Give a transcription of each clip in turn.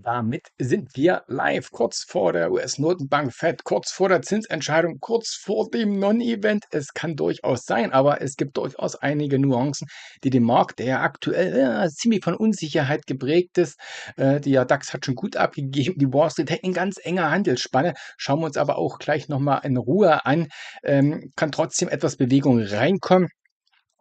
Damit sind wir live, kurz vor der US-Notenbank Fed, kurz vor der Zinsentscheidung, kurz vor dem Non-Event. Es kann durchaus sein, aber es gibt durchaus einige Nuancen, die den Markt, der ja aktuell ziemlich von Unsicherheit geprägt ist, der DAX hat schon gut abgegeben, die Wall Street hängt in ganz enger Handelsspanne, schauen wir uns aber auch gleich nochmal in Ruhe an, kann trotzdem etwas Bewegung reinkommen.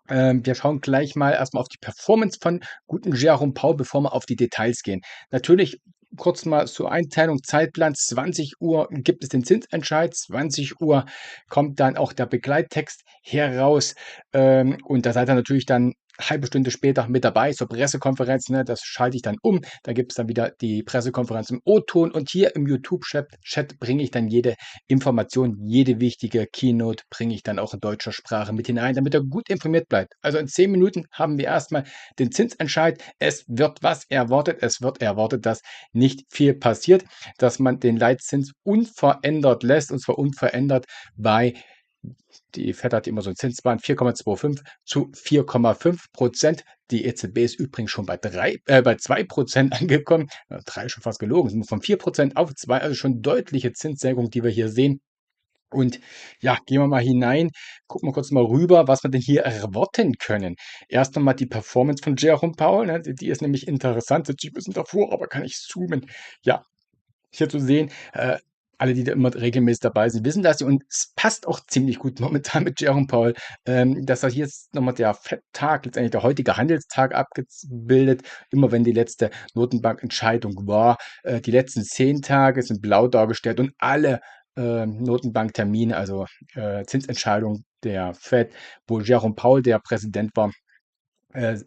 Wir schauen gleich mal erstmal auf die Performance von guten Jerome Powell, bevor wir auf die Details gehen. Natürlich kurz mal zur Einteilung, Zeitplan, 20 Uhr gibt es den Zinsentscheid, 20 Uhr kommt dann auch der Begleittext heraus, und da seid ihr natürlich dann halbe Stunde später mit dabei zur Pressekonferenz, ne, das schalte ich dann um, da gibt es dann wieder die Pressekonferenz im O-Ton und hier im YouTube-Chat bringe ich dann jede Information, jede wichtige Keynote bringe ich dann auch in deutscher Sprache mit hinein, damit er gut informiert bleibt. Also in 10 Minuten haben wir erstmal den Zinsentscheid. Es wird was erwartet. Es wird erwartet, dass nicht viel passiert, dass man den Leitzins unverändert lässt, und zwar unverändert bei, die Fed hat immer so einen Zinsband, 4,25 zu 4,5%. Die EZB ist übrigens schon bei 2% angekommen. 3 ist schon fast gelogen, sind wir von 4% auf 2, also schon deutliche Zinssenkung, die wir hier sehen. Und ja, gehen wir mal hinein, gucken wir kurz mal rüber, was wir denn hier erwarten können. Erst einmal die Performance von Jerome Powell, ne? Die ist nämlich interessant, sitze ich ein bisschen davor, aber kann ich zoomen. Ja, hier zu sehen, alle, die da immer regelmäßig dabei sind, wissen das, und es passt auch ziemlich gut momentan mit Jerome Powell, dass er hier ist nochmal der Fed-Tag, letztendlich der heutige Handelstag abgebildet, immer wenn die letzte Notenbankentscheidung war. Die letzten 10 Tage sind blau dargestellt und alle Notenbanktermine, also Zinsentscheidungen der Fed, wo Jerome Powell der Präsident war,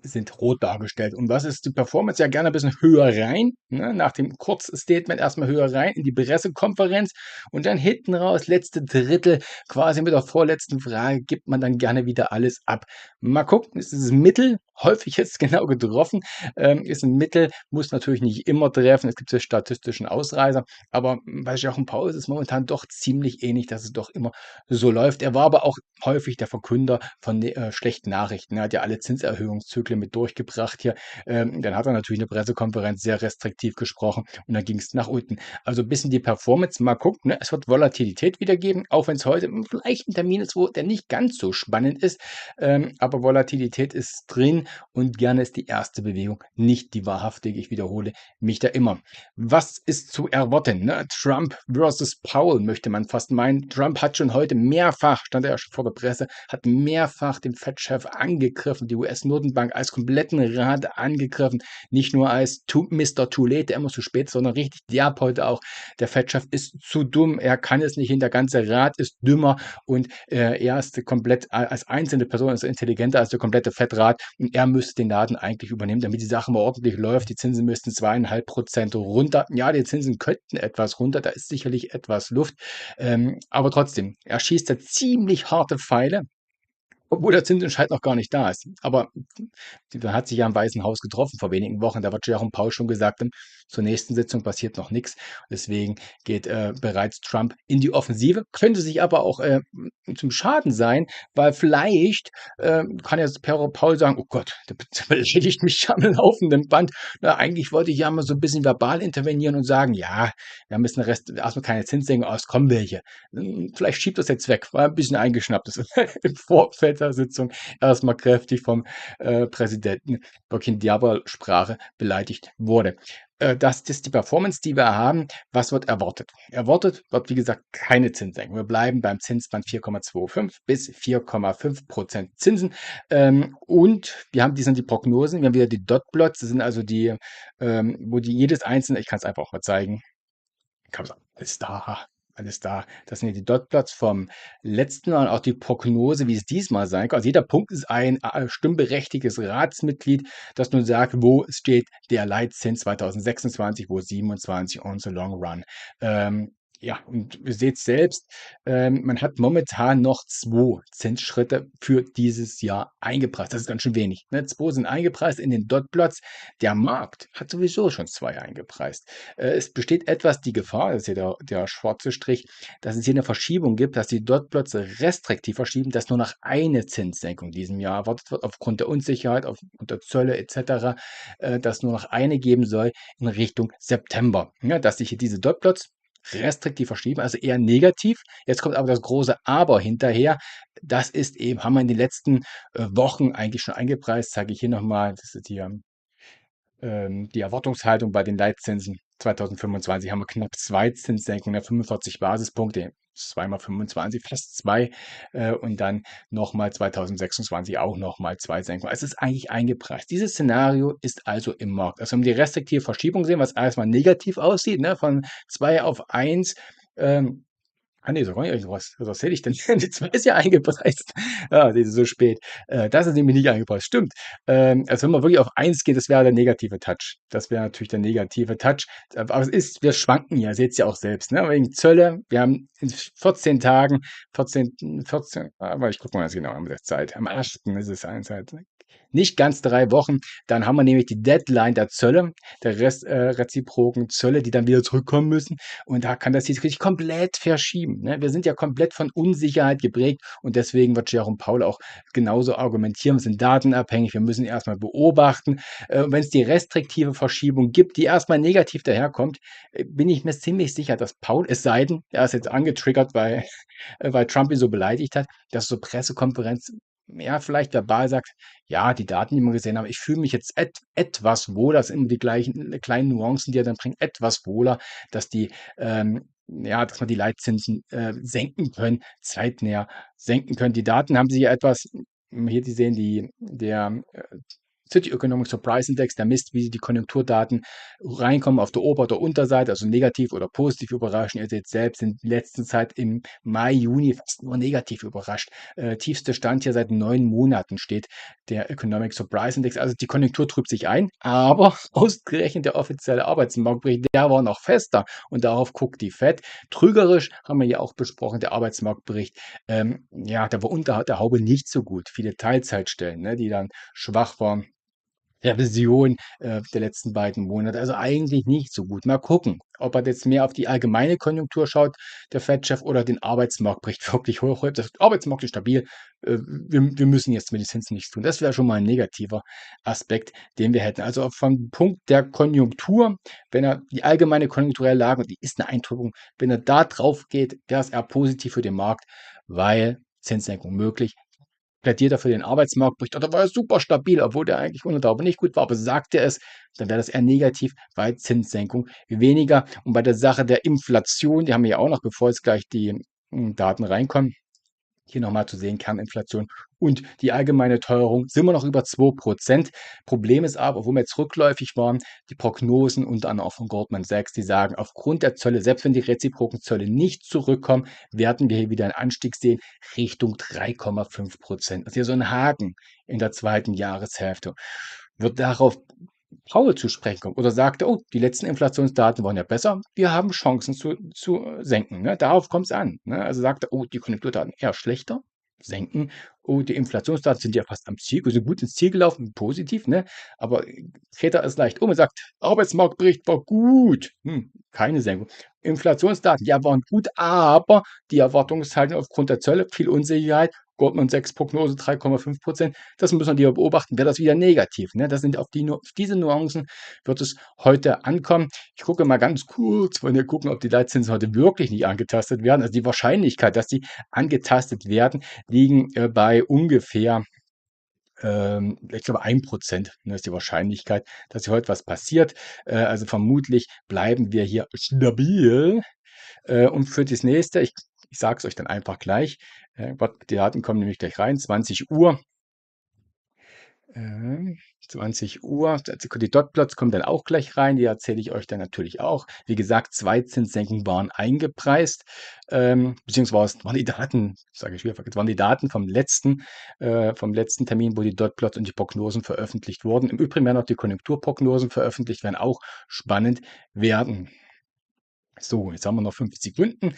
sind rot dargestellt. Und was ist die Performance? Ja, gerne ein bisschen höher rein, ne? Nach dem Kurz-Statement erstmal höher rein in die Pressekonferenz und dann hinten raus, letzte Drittel, quasi mit der vorletzten Frage, gibt man dann gerne wieder alles ab. Mal gucken, ist dieses Mittel häufig jetzt genau getroffen, ist ein Mittel, muss natürlich nicht immer treffen, es gibt so statistischen Ausreißer, aber bei Jerome Powell ist es momentan doch ziemlich ähnlich, dass es doch immer so läuft. Er war aber auch häufig der Verkünder von schlechten Nachrichten. Er hat ja alle Zinserhöhungszyklen mit durchgebracht hier. Dann hat er natürlich eine Pressekonferenz sehr restriktiv gesprochen und dann ging es nach unten. Also ein bisschen die Performance, mal gucken. Ne? Es wird Volatilität wieder geben, auch wenn es heute vielleicht ein Termin ist, wo der nicht ganz so spannend ist. Aber Volatilität ist drin und gerne ist die erste Bewegung nicht die wahrhaftige. Ich wiederhole mich da immer. Was ist zu erwarten? Ne? Trump versus Powell möchte man fast meinen. Trump hat schon heute mehrfach, stand er ja schon vor der Presse, hat mehrfach den Fed-Chef angegriffen, die US-Notenbank als kompletten Rat angegriffen, nicht nur als Mr. Too Late, der immer zu spät, sondern richtig derb heute auch. Der Fed-Chef ist zu dumm, er kann es nicht hin, der ganze Rat ist dümmer und er ist komplett als einzelne Person ist intelligenter als der komplette Fed-Rat und er müsste den Laden eigentlich übernehmen, damit die Sache mal ordentlich läuft. Die Zinsen müssten 2,5% runter. Ja, die Zinsen könnten etwas runter, da ist sicherlich etwas Luft, aber trotzdem, er schießt da ziemlich harte Pfeile, obwohl der Zinsentscheid noch gar nicht da ist. Aber man hat sich ja im Weißen Haus getroffen vor wenigen Wochen. Da wird Jerome Powell schon gesagt, zur nächsten Sitzung passiert noch nichts. Deswegen geht bereits Trump in die Offensive. Könnte sich aber auch zum Schaden sein, weil vielleicht kann jetzt Powell sagen, oh Gott, der beschädigt mich am laufenden Band. Na, eigentlich wollte ich ja mal so ein bisschen verbal intervenieren und sagen, ja, wir haben jetzt den Rest, erstmal keine Zinssenkung, aus, kommen welche. Vielleicht schiebt das jetzt weg, weil ein bisschen eingeschnappt ist im Vorfeld der Sitzung erstmal kräftig vom Präsidenten wirklich in Diabelsprache beleidigt wurde. Das ist die Performance, die wir haben. Was wird erwartet? Erwartet wird, wie gesagt, keine Zinssenkung. Wir bleiben beim Zinsband 4,25 bis 4,5% Zinsen. Und wir haben, die sind die Prognosen. Wir haben wieder die Dotplots. Das sind also die, wo die jedes einzelne, ich kann es einfach auch mal zeigen. Alles da. Alles da. Das sind ja die Dotplots vom letzten Mal und auch die Prognose, wie es diesmal sein kann. Also jeder Punkt ist ein stimmberechtigtes Ratsmitglied, das nun sagt, wo steht der Leitzins 2026, wo 27 und so long run. Ja, und ihr seht selbst, man hat momentan noch 2 Zinsschritte für dieses Jahr eingepreist. Das ist ganz schön wenig, ne? 2 sind eingepreist in den Dotplots. Der Markt hat sowieso schon 2 eingepreist. Es besteht etwas die Gefahr, das ist hier der schwarze Strich, dass es hier eine Verschiebung gibt, dass die Dotplots restriktiv verschieben, dass nur noch eine Zinssenkung in diesem Jahr erwartet wird, aufgrund der Unsicherheit, aufgrund der Zölle et cetera, dass nur noch eine geben soll in Richtung September, ne? Dass sich hier diese Dotplots restriktiv verschrieben, also eher negativ. Jetzt kommt aber das große Aber hinterher. Das ist eben, haben wir in den letzten Wochen eigentlich schon eingepreist. Zeige ich hier nochmal, das ist hier die Erwartungshaltung bei den Leitzinsen. 2025 haben wir knapp 2 Zinssenkungen, 45 Basispunkte, 2 mal 25, fast 2. Und dann nochmal 2026 auch nochmal 2 Senkungen. Also es ist eigentlich eingepreist. Dieses Szenario ist also im Markt. Also wenn wir die restriktive Verschiebung sehen, was erstmal negativ aussieht, ne, von 2 auf 1. Ne, so gar nicht. Was erzähle ich denn? Die 2 ist ja eingepreist. Ja, das ist so spät. Das ist nämlich nicht eingepreist. Stimmt. Also wenn man wirklich auf 1 geht, das wäre der negative Touch. Das wäre natürlich der negative Touch. Aber es ist, wir schwanken ja, seht ihr auch selbst, ne? Wegen Zölle. Wir haben in 14 Tagen, 14, aber ich gucke mal ganz genau an der Zeit. Am 8. ist es eine Zeit. Nicht ganz 3 Wochen. Dann haben wir nämlich die Deadline der Zölle, der reziproken Zölle, die dann wieder zurückkommen müssen. Und da kann das sich komplett verschieben, ne? Wir sind ja komplett von Unsicherheit geprägt und deswegen wird Jerome Powell auch genauso argumentieren. Wir sind datenabhängig, wir müssen erstmal beobachten. Wenn es die restriktive Verschiebung gibt, die erstmal negativ daherkommt, bin ich mir ziemlich sicher, dass Powell, es sei denn, er ist jetzt angetriggert, weil, weil Trump ihn so beleidigt hat, dass so Pressekonferenz ja, vielleicht verbal sagt, ja, die Daten, die wir gesehen haben, ich fühle mich jetzt etwas wohler, das sind immer die gleichen kleinen Nuancen, die er dann bringt, etwas wohler, dass die, ja, dass man die Leitzinsen senken können, zeitnah senken können. Die Daten haben sich ja etwas, hier, die sehen, der City Economic Surprise Index, der misst, wie die Konjunkturdaten reinkommen auf der Ober- oder Unterseite, also negativ oder positiv überraschen. Ihr seht selbst, in letzter Zeit im Mai, Juni fast nur negativ überrascht. Tiefster Stand hier seit 9 Monaten steht der Economic Surprise Index. Also die Konjunktur trübt sich ein, aber ausgerechnet der offizielle Arbeitsmarktbericht, der war noch fester und darauf guckt die Fed. Trügerisch haben wir ja auch besprochen, der Arbeitsmarktbericht, ja, der war unter der Haube nicht so gut. Viele Teilzeitstellen, ne, die dann schwach waren. Revision der letzten beiden Monate. Also eigentlich nicht so gut. Mal gucken, ob er jetzt mehr auf die allgemeine Konjunktur schaut, der Fed-Chef, oder den Arbeitsmarktbericht wirklich hochhebt. Der Arbeitsmarkt ist stabil. Wir müssen jetzt mit den Zinsen nichts tun. Das wäre schon mal ein negativer Aspekt, den wir hätten. Also vom Punkt der Konjunktur, wenn er die allgemeine konjunkturelle Lage, und die ist eine Eintrübung, wenn er da drauf geht, wäre es eher positiv für den Markt, weil Zinssenkung möglich. Plädiert er für den Arbeitsmarktbericht, oder war er super stabil, obwohl der eigentlich unter der Haube nicht gut war, aber sagt er es, dann wäre das eher negativ, weil Zinssenkung weniger. Und bei der Sache der Inflation, die haben wir ja auch noch, bevor jetzt gleich die Daten reinkommen, hier nochmal zu sehen, Kerninflation und die allgemeine Teuerung, sind wir noch über 2%. Problem ist aber, obwohl wir jetzt rückläufig waren, die Prognosen, unter anderem auch von Goldman Sachs, die sagen, aufgrund der Zölle, selbst wenn die reziproken Zölle nicht zurückkommen, werden wir hier wieder einen Anstieg sehen Richtung 3,5%. Also hier so ein Haken in der zweiten Jahreshälfte. Wird darauf Powell zu sprechen kommen oder sagt er, oh, die letzten Inflationsdaten waren ja besser, wir haben Chancen zu senken. Ne? Darauf kommt es an. Ne? Also sagt er, oh, die Konjunkturdaten eher schlechter, senken. Oh, die Inflationsdaten sind ja fast am Ziel, also gut ins Ziel gelaufen, positiv, ne? Aber dreht er es leicht um und sagt, Arbeitsmarktbericht war gut, keine Senkung. Inflationsdaten, ja, waren gut, aber die Erwartungshaltung aufgrund der Zölle, viel Unsicherheit, Goldman Sachs Prognose 3,5%, das müssen wir lieber beobachten, wäre das wieder negativ. Ne? Das sind auf diese Nuancen wird es heute ankommen. Ich gucke mal ganz kurz, wollen wir gucken, ob die Leitzinsen heute wirklich nicht angetastet werden. Also die Wahrscheinlichkeit, dass sie angetastet werden, liegen bei ungefähr, ich glaube 1%, ne, ist die Wahrscheinlichkeit, dass hier heute was passiert. Also vermutlich bleiben wir hier stabil. Und für das nächste, ich sage es euch dann einfach gleich, die Daten kommen nämlich gleich rein, 20 Uhr. 20 Uhr, die Dotplots kommen dann auch gleich rein, die erzähle ich euch dann natürlich auch. Wie gesagt, 2 Zinssenkungen waren eingepreist, beziehungsweise waren die Daten, sage ich wieder, waren die Daten vom letzten Termin, wo die Dotplots und die Prognosen veröffentlicht wurden. Im Übrigen werden auch die Konjunkturprognosen veröffentlicht, werden auch spannend werden. So, jetzt haben wir noch 5 Sekunden.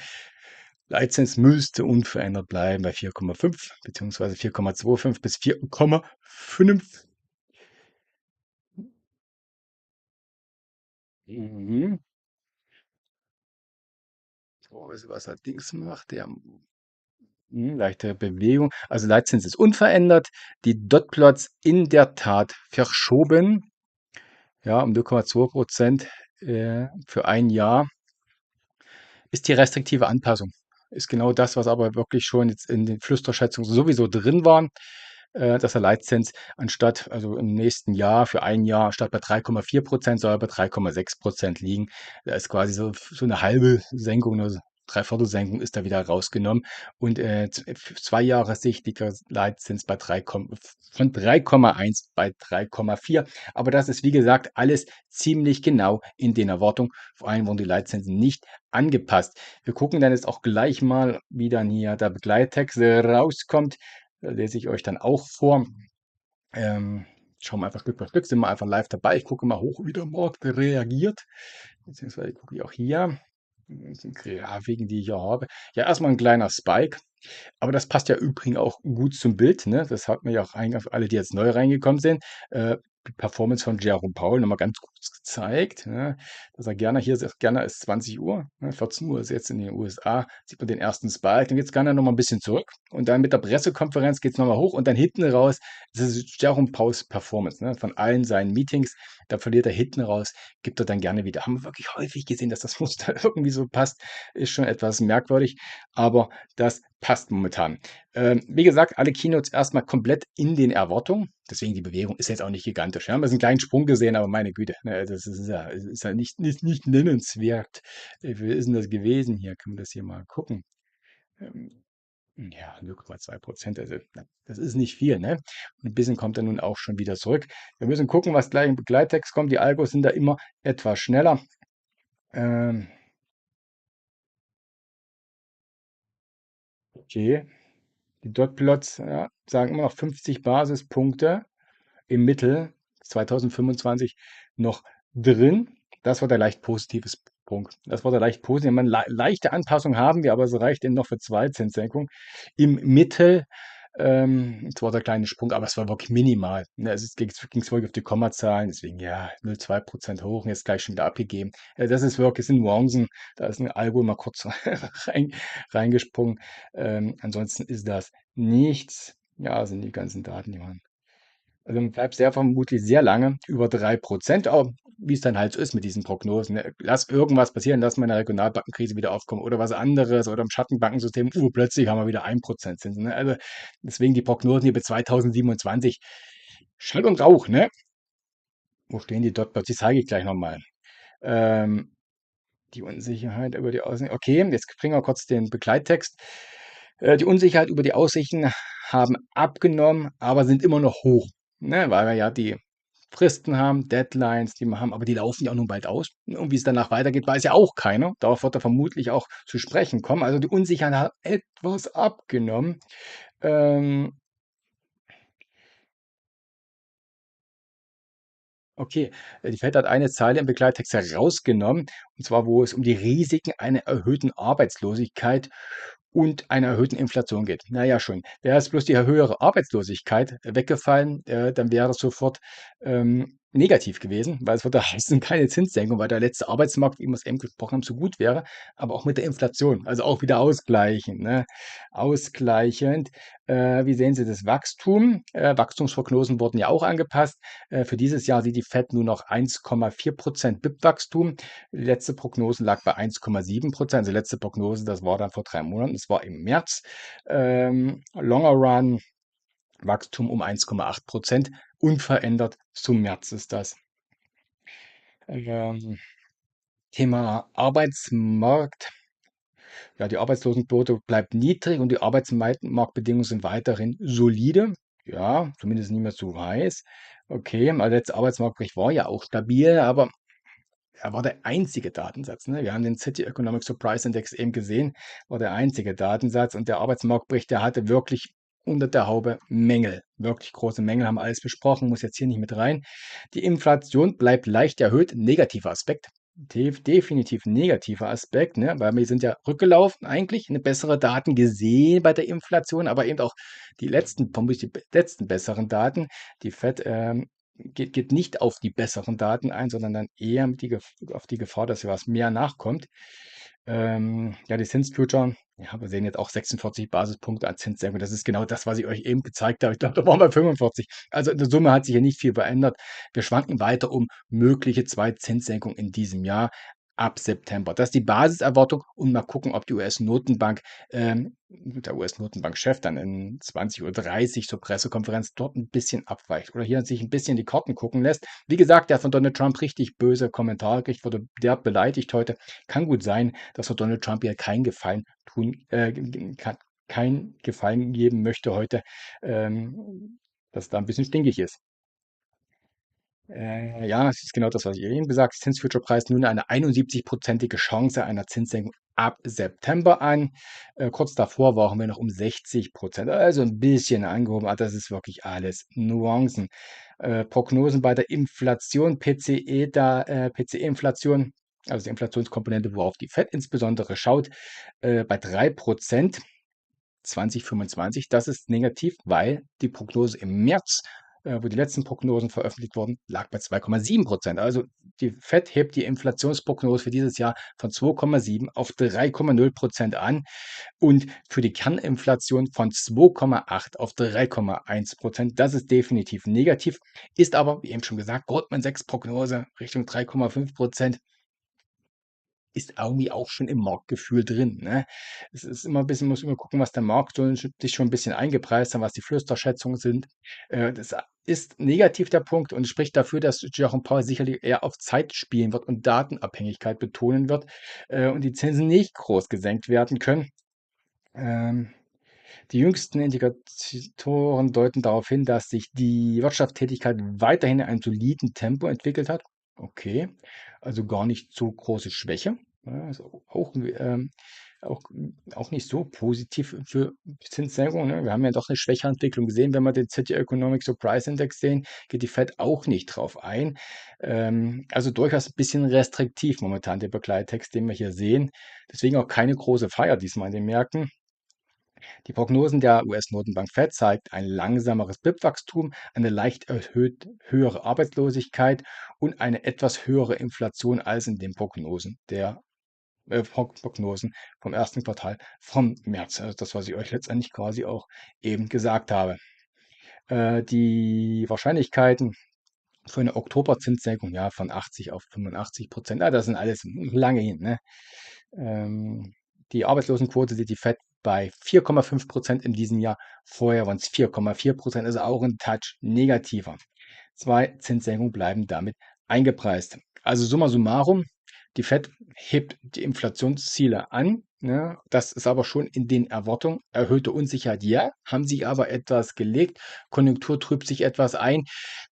Leitzins müsste unverändert bleiben bei 4,5 beziehungsweise 4,25 bis 4,5. Mhm. So, was er Dings macht, der leichte Bewegung. Also Leitzins ist unverändert. Die Dotplots in der Tat verschoben. Ja, um 0,2% für ein Jahr. Ist die restriktive Anpassung. Ist genau das, was aber wirklich schon jetzt in den Flüsterschätzungen sowieso drin war, dass der Leitzins anstatt, also im nächsten Jahr für ein Jahr, statt bei 3,4% soll er bei 3,6% liegen. Da ist quasi so eine halbe Senkung, eine Dreiviertelsenkung ist da wieder rausgenommen. Und 2 Jahre Sicht liegt der Leitzins bei 3, von 3,1 bei 3,4. Aber das ist, wie gesagt, alles ziemlich genau in den Erwartungen. Vor allem wurden die Leitzinsen nicht angepasst. Wir gucken dann jetzt auch gleich mal, wie dann hier der Begleittext rauskommt. Da lese ich euch dann auch vor. Schauen wir einfach Stück für Stück, sind wir einfach live dabei. Ich gucke mal hoch, wie der Markt reagiert. Beziehungsweise gucke ich auch hier. Das sind Grafiken, die ich hier habe. Ja, erstmal ein kleiner Spike. Aber das passt ja übrigens auch gut zum Bild, ne? Das hat mir ja auch eigentlich alle, die jetzt neu reingekommen sind, die Performance von Jerome Powell noch mal ganz kurz gezeigt, ne? Dass er gerne sagt, gerne ist 20 Uhr, ne? 14 Uhr ist jetzt in den USA, sieht man den ersten Spike, dann geht's gerne noch mal ein bisschen zurück und dann mit der Pressekonferenz geht's noch mal hoch und dann hinten raus, das ist Jerome Powells Performance, ne? Von allen seinen Meetings, da verliert er hinten raus, gibt er dann gerne wieder. Haben wir wirklich häufig gesehen, dass das Muster irgendwie so passt, ist schon etwas merkwürdig, aber das passt momentan. Wie gesagt, alle Keynotes erstmal komplett in den Erwartungen. Deswegen die Bewegung ist jetzt auch nicht gigantisch. Wir haben jetzt einen kleinen Sprung gesehen, aber meine Güte, ne, das ist ja nicht nennenswert. Wie viel ist denn das gewesen hier? Können wir das hier mal gucken? Ähm, ja, 0,2%. Also, das ist nicht viel, ne? Und ein bisschen kommt er nun auch schon wieder zurück. Wir müssen gucken, was gleich im Begleittext kommt. Die Algos sind da immer etwas schneller. Ähm, okay. Die Dotplots, ja, sagen immer noch 50 Basispunkte im Mittel 2025 noch drin. Das war der leicht positive Punkt. Das war der leicht positive. Man, leichte Anpassung haben wir, aber es reicht eben noch für 2 Zinssenkungen. Im Mittel, es war der kleine Sprung, aber es war wirklich minimal. Ne, es ging wirklich auf die Kommazahlen, deswegen ja, 0,2% hoch und jetzt gleich schon wieder abgegeben. Das ist wirklich, es sind Nuancen, da ist ein Algo mal kurz reingesprungen. Ansonsten ist das nichts. Ja, sind die ganzen Daten, die man also man bleibt sehr vermutlich sehr lange über 3%, aber wie es dann halt so ist mit diesen Prognosen. Ne? Lass irgendwas passieren, lass mal eine Regionalbankenkrise wieder aufkommen oder was anderes oder im Schattenbankensystem, plötzlich haben wir wieder 1% Zinsen. Ne? Also deswegen die Prognosen hier bis 2027. Schall und Rauch, ne? Wo stehen die dort? Die zeige ich gleich nochmal. Ähm, die Unsicherheit über die Aussichten. Okay, jetzt bringen wir kurz den Begleittext. Die Unsicherheit über die Aussichten haben abgenommen, aber sind immer noch hoch, ne? Weil wir ja die Fristen haben, Deadlines, die wir haben, aber die laufen ja auch nun bald aus. Und wie es danach weitergeht, weiß ja auch keiner. Darauf wird er vermutlich auch zu sprechen kommen. Also die Unsicherheit hat etwas abgenommen. Ähm, Okay, die Fed hat eine Zeile im Begleittext herausgenommen, und zwar, wo es um die Risiken einer erhöhten Arbeitslosigkeit und einer erhöhten Inflation geht. Na ja, schon. Wäre jetzt bloß die höhere Arbeitslosigkeit weggefallen, dann wäre das sofort negativ gewesen, weil es würde heißen, keine Zinssenkung, weil der letzte Arbeitsmarkt, wie wir es eben gesprochen haben, so gut wäre, aber auch mit der Inflation, also auch wieder ausgleichend. Ne? Ausgleichend. Wie sehen Sie das Wachstum? Wachstumsprognosen wurden ja auch angepasst. Für dieses Jahr sieht die Fed nur noch 1,4% BIP-Wachstum. Die letzte Prognose lag bei 1,7%. Also die letzte Prognose, das war dann vor 3 Monaten, das war im März. Longer Run, Wachstum um 1,8%. Unverändert zum März ist das. Ähm, Thema Arbeitsmarkt. Ja, die Arbeitslosenquote bleibt niedrig und die Arbeitsmarktbedingungen sind weiterhin solide. Ja, zumindest nicht mehr zu heiß. Okay, der letzte Arbeitsmarktbericht war ja auch stabil, aber er war der einzige Datensatz. Ne? Wir haben den City Economic Surprise Index eben gesehen, war der einzige Datensatz und der Arbeitsmarktbericht, der hatte wirklich unter der Haube Mängel. Wirklich große Mängel, haben wir alles besprochen, muss jetzt hier nicht mit rein. Die Inflation bleibt leicht erhöht, negativer Aspekt. definitiv 'n negativer Aspekt, ne, weil wir sind ja rückgelaufen eigentlich, ne, bessere Daten gesehen bei der Inflation, aber eben auch die letzten vermutlich die letzten besseren Daten. Die Fed, geht nicht auf die besseren Daten ein, sondern dann eher mit die Gef auf die Gefahr, dass ja was mehr nachkommt. Ja, die Zinsfuture, ja, wir sehen jetzt auch 46 Basispunkte an Zinssenkung. Das ist genau das, was ich euch eben gezeigt habe. Ich glaube, da waren wir 45. Also, in der Summe hat sich hier nicht viel verändert. Wir schwanken weiter um mögliche 2 Zinssenkungen in diesem Jahr ab September. Das ist die Basiserwartung und mal gucken, ob die US-Notenbank der US-Notenbankchef dann in 20:30 zur Pressekonferenz dort ein bisschen abweicht oder hier sich ein bisschen die Karten gucken lässt. Wie gesagt, der hat von Donald Trump richtig böse Kommentare gekriegt, wurde derb beleidigt heute. Kann gut sein, dass er Donald Trump hier keinen Gefallen tun keinen Gefallen geben möchte heute, dass da ein bisschen stinkig ist. Ja, es ist genau das, was ich eben gesagt habe. Zinsfuture-Preis nun eine 71-prozentige Chance einer Zinssenkung ab September an. Kurz davor waren wir noch um 60%, also ein bisschen angehoben, aber das ist wirklich alles Nuancen. Prognosen bei der Inflation, PCE-Inflation, also die Inflationskomponente, worauf die Fed insbesondere schaut, bei 3% 2025. Das ist negativ, weil die Prognose im März, wo die letzten Prognosen veröffentlicht wurden, lag bei 2,7%. Also die Fed hebt die Inflationsprognose für dieses Jahr von 2,7 auf 3,0% an und für die Kerninflation von 2,8 auf 3,1%. Das ist definitiv negativ, ist aber, wie eben schon gesagt, Goldman Sachs Prognose Richtung 3,5% ist irgendwie auch schon im Marktgefühl drin, ne? Es ist immer ein bisschen muss immer gucken, was der Markt so sich schon ein bisschen eingepreist hat, was die Flüsterschätzungen sind. Das ist negativ der Punkt und spricht dafür, dass Jerome Powell sicherlich eher auf Zeit spielen wird und Datenabhängigkeit betonen wird, und die Zinsen nicht groß gesenkt werden können. Ähm, Die jüngsten Indikatoren deuten darauf hin, dass sich die Wirtschaftstätigkeit weiterhin in einem soliden Tempo entwickelt hat. Okay, also gar nicht so große Schwäche. Ja, also auch, auch nicht so positiv für Zinssenkung. Ne? Wir haben ja doch eine schwächere Entwicklung gesehen. Wenn wir den City Economic Surprise Index sehen, geht die Fed auch nicht drauf ein. Also durchaus ein bisschen restriktiv momentan der Begleittext, den wir hier sehen. Deswegen auch keine große Feier diesmal in den Märkten. Die Prognosen der US-Notenbank Fed zeigt ein langsameres BIP-Wachstum, eine leicht erhöht höhere Arbeitslosigkeit und eine etwas höhere Inflation als in den Prognosen vom ersten Quartal vom März. Also das, was ich euch letztendlich quasi auch eben gesagt habe. Die Wahrscheinlichkeiten für eine Oktoberzinssenkung, ja, von 80 auf 85%, das sind alles lange hin, ne? Ähm, Die Arbeitslosenquote sieht die Fed bei 4,5% in diesem Jahr. Vorher waren es 4,4%, also auch ein Touch negativer. 2 Zinssenkungen bleiben damit eingepreist. Also summa summarum, die Fed hebt die Inflationsziele an, ne? Das ist aber schon in den Erwartungen. Erhöhte Unsicherheit, ja, haben sich aber etwas gelegt. Konjunktur trübt sich etwas ein.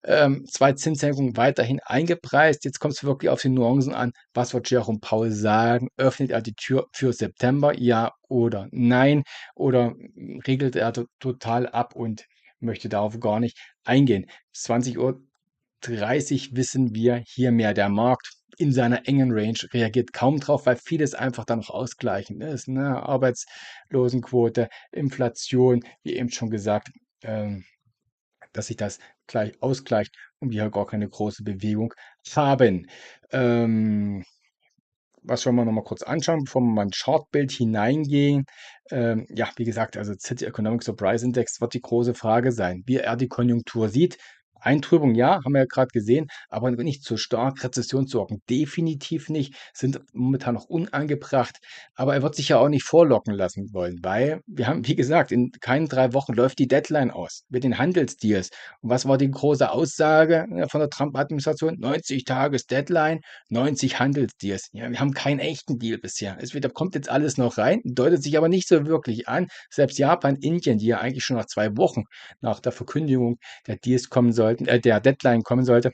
2 Zinssenkungen weiterhin eingepreist. Jetzt kommt es wirklich auf die Nuancen an. Was wird Jerome Powell sagen? Öffnet er die Tür für September, ja oder nein? Oder regelt er total ab und möchte darauf gar nicht eingehen? Bis 20:30 wissen wir hier mehr. Der Markt in seiner engen Range reagiert kaum drauf, weil vieles einfach dann noch ausgleichend ist, ne? Arbeitslosenquote, Inflation, wie eben schon gesagt, ähm, dass sich das gleich ausgleicht und wir gar keine große Bewegung haben. Ähm, Was wollen wir noch mal kurz anschauen, bevor wir mal in Chartbild hineingehen? Ja, wie gesagt, also City Economic Surprise Index wird die große Frage sein, wie er die Konjunktur sieht. Eintrübung, ja, haben wir ja gerade gesehen, aber nicht so stark. Rezessionssorgen definitiv nicht, sind momentan noch unangebracht. Aber er wird sich ja auch nicht vorlocken lassen wollen, weil wir haben, wie gesagt, in keinen 3 Wochen läuft die Deadline aus mit den Handelsdeals. Und was war die große Aussage von der Trump-Administration? 90 Tages Deadline, 90 Handelsdeals. Ja, wir haben keinen echten Deal bisher. Da kommt jetzt alles noch rein, deutet sich aber nicht so wirklich an. Selbst Japan, Indien, die ja eigentlich schon nach 2 Wochen nach der Verkündigung der Deals kommen sollten, der Deadline kommen sollte,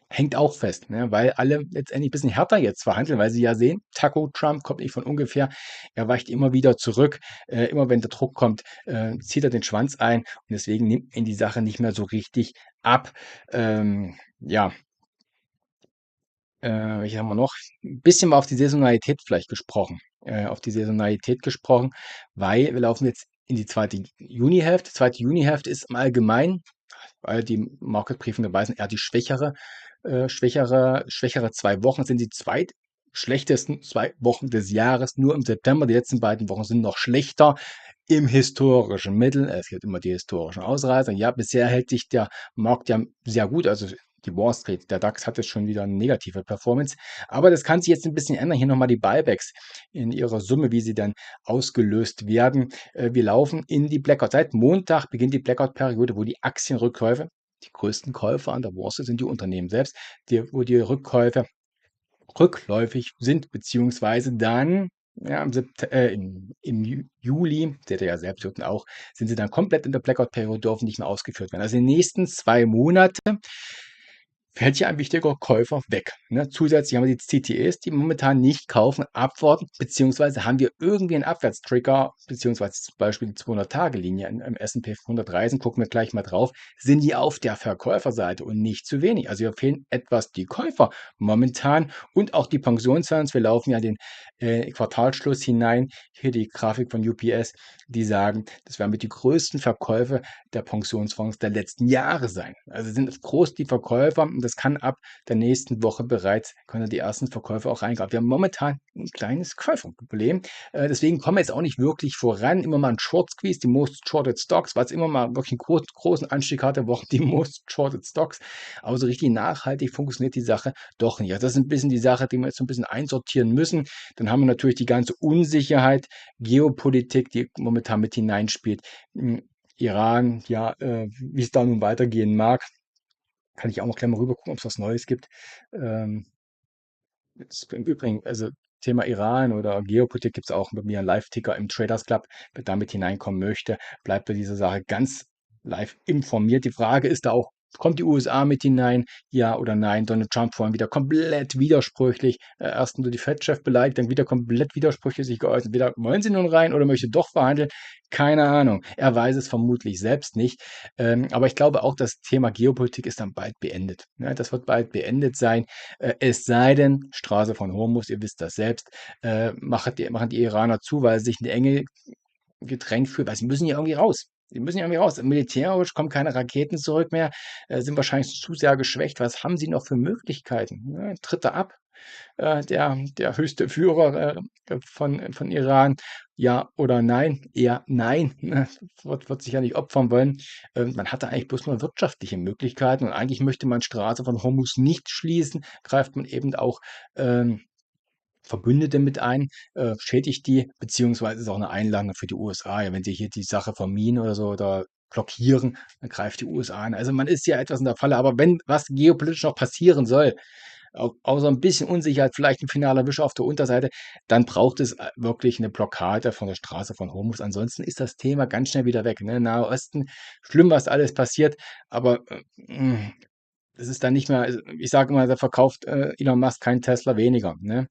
hängt auch fest, ne? Weil alle letztendlich ein bisschen härter jetzt verhandeln, weil sie ja sehen, Taco Trump kommt nicht von ungefähr, er weicht immer wieder zurück, immer wenn der Druck kommt, zieht er den Schwanz ein und deswegen nimmt ihn die Sache nicht mehr so richtig ab. Ja, Welche haben wir noch? Ein bisschen mal auf die Saisonalität vielleicht gesprochen. Weil wir laufen jetzt in die zweite Junihälfte. Zweite Junihälfte ist im Allgemeinen, weil die Marktprüfungen weisen eher die schwächere 2 Wochen sind die zweitschlechtesten 2 Wochen des Jahres. Nur im September, die letzten beiden Wochen sind noch schlechter im historischen Mittel. Es gibt immer die historischen Ausreißer. Ja, bisher hält sich der Markt ja sehr gut. Also die Wall Street, der DAX hat jetzt schon wieder eine negative Performance. Aber das kann sich jetzt ein bisschen ändern. Hier nochmal die Buybacks in ihrer Summe, wie sie dann ausgelöst werden. Wir laufen in die Blackout. Seit Montag beginnt die Blackout-Periode, wo die Aktienrückkäufe, die größten Käufer an der Börse sind die Unternehmen selbst, wo die Rückkäufe rückläufig sind, beziehungsweise dann ja, im Juli, seht ihr ja selbst unten auch, sind sie dann komplett in der Blackout-Periode, dürfen nicht mehr ausgeführt werden. Also in den nächsten 2 Monate fällt hier ein wichtiger Käufer weg. Ne? Zusätzlich haben wir die CTAs, die momentan nicht kaufen, abwarten, beziehungsweise haben wir irgendwie einen Abwärtstrigger, beziehungsweise zum Beispiel die 200-Tage-Linie im S&P 500 gucken wir gleich mal drauf, sind die auf der Verkäuferseite und nicht zu wenig. Also hier fehlen etwas die Käufer momentan und auch die Pensionsfonds. Wir laufen ja den Quartalsschluss hinein. Hier die Grafik von UPS, die sagen, das werden mit die größten Verkäufe der Pensionsfonds der letzten Jahre sein. Also sind groß die Verkäufer und das kann ab der nächsten Woche bereits, können die ersten Verkäufe auch reingreifen. Wir haben momentan ein kleines Käuferproblem. Deswegen kommen wir jetzt auch nicht wirklich voran. Immer mal ein Short Squeeze, die Most Shorted Stocks, was immer mal wirklich einen großen Anstieg hatte, Wochen die Most Shorted Stocks. Aber so richtig nachhaltig funktioniert die Sache doch nicht. Also das ist ein bisschen die Sache, die wir jetzt so ein bisschen einsortieren müssen. Dann haben wir natürlich die ganze Unsicherheit, Geopolitik, die momentan mit hineinspielt. Iran, ja, wie es da nun weitergehen mag, kann ich auch noch gleich mal rüber gucken, ob es was Neues gibt. Im Übrigen, also Thema Iran oder Geopolitik gibt es auch bei mir einen Live-Ticker im Traders Club. Wer damit hineinkommen möchte, bleibt bei dieser Sache ganz live informiert. Die Frage ist da auch, kommt die USA mit hinein? Ja oder nein? Donald Trump vorhin wieder komplett widersprüchlich. Erst nur die Fed-Chef beleidigt, dann wieder komplett widersprüchlich sich geäußert. Wieder, wollen Sie nun rein oder möchte doch verhandeln? Keine Ahnung. Er weiß es vermutlich selbst nicht. Aber ich glaube auch, das Thema Geopolitik ist dann bald beendet. Ja, das wird bald beendet sein. Es sei denn, Straße von Hormuz, ihr wisst das selbst, machen die Iraner zu, weil sie sich in die Enge gedrängt fühlen, weil sie müssen ja irgendwie raus. Sie müssen ja irgendwie raus. Militärisch kommen keine Raketen zurück mehr, sind wahrscheinlich zu sehr geschwächt. Was haben sie noch für Möglichkeiten? Ja, tritt er ab, der höchste Führer von Iran? Ja oder nein? Eher nein. Wird sich ja nicht opfern wollen. Man hatte eigentlich bloß nur wirtschaftliche Möglichkeiten und eigentlich möchte man Straße von Hormuz nicht schließen, greift man eben auch Verbündete mit ein, schädigt die, beziehungsweise ist auch eine Einladung für die USA. Ja, wenn sie hier die Sache verminen oder so oder blockieren, dann greift die USA an. Also man ist ja etwas in der Falle, aber wenn was geopolitisch noch passieren soll, außer ein bisschen Unsicherheit, vielleicht ein finaler Wisch auf der Unterseite, dann braucht es wirklich eine Blockade von der Straße von Hormuz. Ansonsten ist das Thema ganz schnell wieder weg. Ne? Nahe Osten, schlimm, was alles passiert, aber es ist dann nicht mehr, also ich sage immer, da verkauft Elon Musk keinen Tesla weniger. Ne?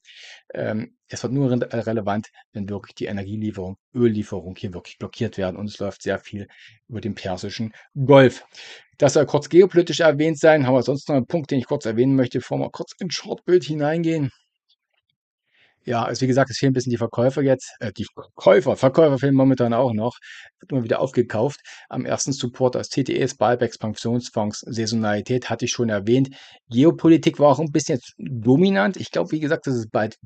Es wird nur relevant, wenn wirklich die Energielieferung, Öllieferung hier wirklich blockiert werden und es läuft sehr viel über den Persischen Golf. Das soll kurz geopolitisch erwähnt sein. Haben wir sonst noch einen Punkt, den ich kurz erwähnen möchte, bevor wir kurz ins Shortbild hineingehen? Ja, also wie gesagt, es fehlen ein bisschen die Verkäufer jetzt. Die Verkäufer fehlen momentan auch noch. Wird immer wieder aufgekauft. Am ersten Support als TTEs, Buybacks, Pensionsfonds, Saisonalität hatte ich schon erwähnt. Geopolitik war auch ein bisschen jetzt dominant. Ich glaube, wie gesagt, das ist bald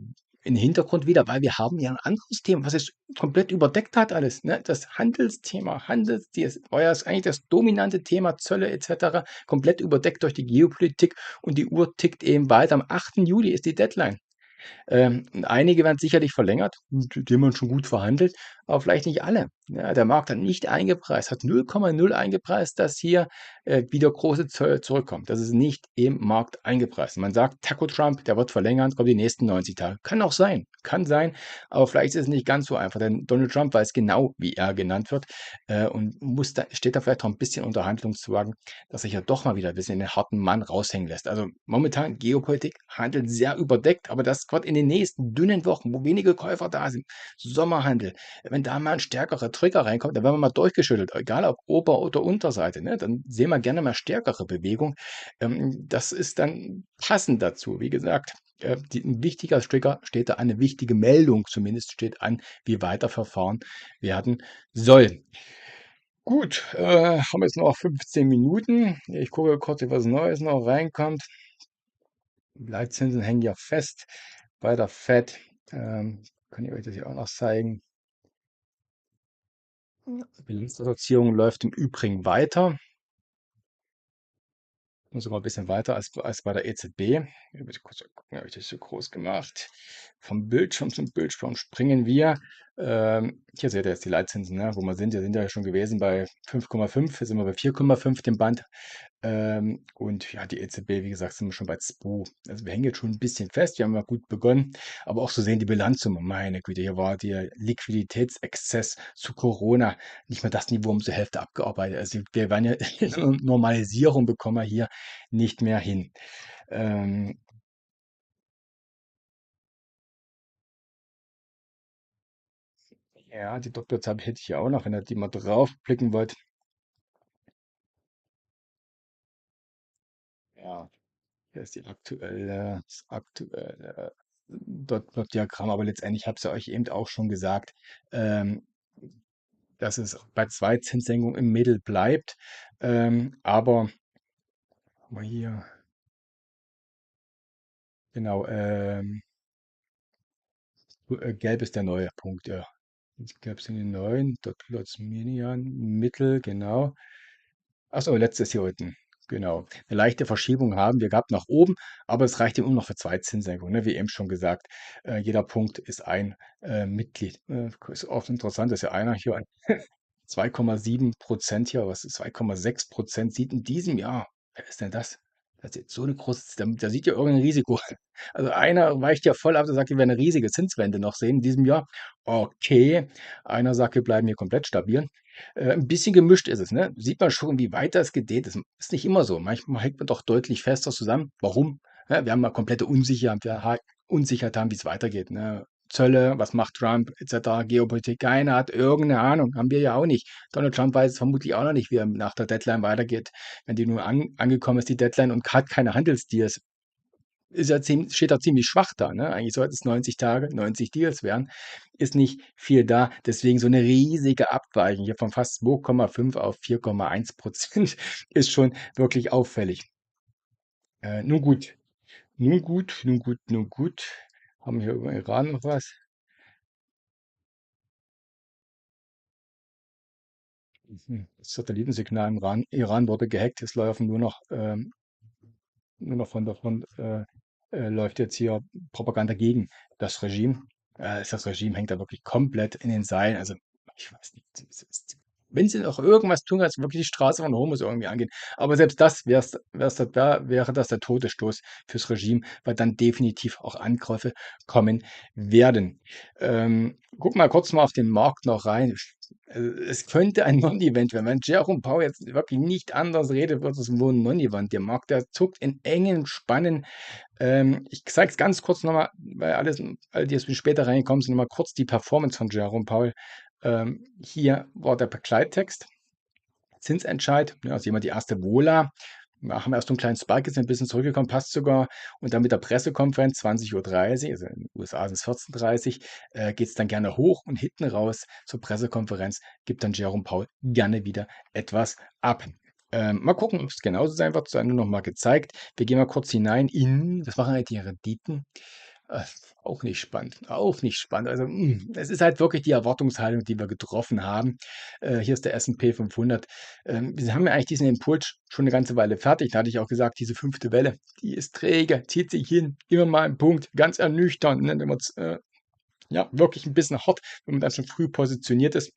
in den Hintergrund wieder, weil wir haben ja ein anderes Thema, was es komplett überdeckt hat alles. Ne? Das Handelsthema, das war ja eigentlich das dominante Thema, Zölle etc., komplett überdeckt durch die Geopolitik und die Uhr tickt eben weiter. Am 8. Juli ist die Deadline. Einige werden sicherlich verlängert, die haben schon gut verhandelt, aber vielleicht nicht alle. Ja, der Markt hat nicht eingepreist, hat 0,0 eingepreist, dass hier wieder große Zölle zurückkommen. Das ist nicht im Markt eingepreist. Man sagt, Taco Trump, der wird verlängern, kommt die nächsten 90 Tage. Kann sein, aber vielleicht ist es nicht ganz so einfach, denn Donald Trump weiß genau, wie er genannt wird und steht da vielleicht auch ein bisschen unter Handlungszwang, dass sich ja doch mal wieder ein bisschen den harten Mann raushängen lässt. Also momentan Geopolitik handelt sehr überdeckt, aber das wird in den nächsten dünnen Wochen, wo wenige Käufer da sind, Sommerhandel, wenn da mal ein stärkerer Trigger reinkommt, dann werden wir mal durchgeschüttelt, egal ob Ober- oder Unterseite, ne? Dann sehen wir gerne mal stärkere Bewegung. Das ist dann passend dazu. Wie gesagt, 'n wichtiger Trigger steht da an, 'ne wichtige Meldung zumindest steht an, wie weiter verfahren werden soll. Gut, haben jetzt noch 15 Minuten. Ich gucke kurz, ob was Neues noch reinkommt. Leitzinsen hängen ja fest bei der Fed. Kann ich euch das hier auch noch zeigen. Die Bilanzreduzierung läuft im Übrigen weiter. Und sogar ein bisschen weiter als bei der EZB. Ich muss kurz gucken, habe ich das so groß gemacht. Vom Bildschirm zum Bildschirm springen wir. Hier seht ihr jetzt die Leitzinsen, ne, wo wir sind. Wir sind ja schon gewesen bei 5,5, jetzt sind wir bei 4,5 dem Band. Und ja, die EZB, wie gesagt, sind wir schon bei 2. Also wir hängen jetzt schon ein bisschen fest. Wir haben ja gut begonnen. Aber auch so sehen die Bilanzsumme. Meine Güte, hier war der Liquiditätsexzess zu Corona nicht mehr das Niveau um zur Hälfte abgearbeitet. Also wir werden ja Normalisierung bekommen wir hier nicht mehr hin. Ähm, ja, die Doktorzahl hätte ich ja auch noch, wenn ihr die mal draufblicken wollt. Ja, hier ist das aktuelle Dot-Plot-Diagramm, aber letztendlich habe ich ja euch eben auch schon gesagt, ähm, dass es bei 2 Zinssenkungen im Mittel bleibt. Aber mal hier, genau, gelb ist der neue Punkt, ja. Gelb sind die neuen, Dot-Plots Median, Mittel, genau. Achso, letztes hier unten. Genau. Eine leichte Verschiebung haben wir gehabt nach oben, aber es reicht immer noch für 2 Zinssenkungen, ne? Wie eben schon gesagt. Jeder Punkt ist ein Mitglied. Ist oft interessant, dass ja einer hier 2,7% hier, was ist 2,6% sieht in diesem Jahr. Wer ist denn das? Das ist jetzt so eine große, da sieht ja irgendein Risiko. Also einer weicht ja voll ab, der sagt, wir werden eine riesige Zinswende noch sehen in diesem Jahr. Okay, einer sagt, wir bleiben hier komplett stabil. Ein bisschen gemischt ist es, ne? Sieht man schon, wie weit das gedehnt ist. Ist nicht immer so. Manchmal hängt man doch deutlich fester zusammen. Warum? Ja, wir haben mal komplette Unsicherheit haben, wie es weitergeht, ne? Zölle, was macht Trump, etc., Geopolitik, keiner hat irgendeine Ahnung, haben wir ja auch nicht. Donald Trump weiß es vermutlich auch noch nicht, wie er nach der Deadline weitergeht. Wenn die nur angekommen ist, die Deadline, und hat keine Handelsdeals, steht er ziemlich schwach da. Ne? Eigentlich sollten es 90 Tage, 90 Deals werden. Ist nicht viel da. Deswegen so eine riesige Abweichung hier von fast 2,5 auf 4,1% ist schon wirklich auffällig. Nun gut, nun gut, nun gut, nun gut. Haben wir hier über Iran noch was? Das Satellitensignal im Iran wurde gehackt. Es laufen nur noch von davon läuft jetzt hier Propaganda gegen das Regime. Das Regime hängt da wirklich komplett in den Seilen. Also, ich weiß nicht, wenn sie noch irgendwas tun, als wirklich die Straße von Hormuz irgendwie angehen. Aber selbst das wäre das der Todesstoß fürs Regime, weil dann definitiv auch Angriffe kommen werden. Guck mal kurz mal auf den Markt noch rein. Es könnte ein Non-Event werden. Wenn Jerome Powell jetzt wirklich nicht anders redet, wird es wohl ein Non-Event. Der Markt, der zuckt in engen Spannen. Ich zeige es ganz kurz nochmal, weil alle, die jetzt später reingekommen sind, nochmal kurz die Performance von Jerome Powell. Hier war der Begleittext. Zinsentscheid, ne, also jemand die erste Vola. Wir haben erst so einen kleinen Spike, ist ein bisschen zurückgekommen, passt sogar. Und dann mit der Pressekonferenz 20:30 Uhr, also in den USA ist es 14:30 Uhr, geht es dann gerne hoch und hinten raus zur Pressekonferenz gibt dann Jerome Powell gerne wieder etwas ab. Mal gucken, ob es genauso sein wird. Das nur noch mal gezeigt. Wir gehen mal kurz hinein in, was machen eigentlich die Renditen? Äh, Auch nicht spannend, auch nicht spannend. Also, es ist halt wirklich die Erwartungshaltung, die wir getroffen haben. Hier ist der S&P 500. Wir haben ja eigentlich diesen Impuls schon eine ganze Weile fertig. Da hatte ich auch gesagt, diese fünfte Welle, die ist träge, zieht sich hin, immer mal ein Punkt, ganz ernüchternd, ne? Wenn man's, ja, wirklich ein bisschen hart, wenn man dann schon früh positioniert ist.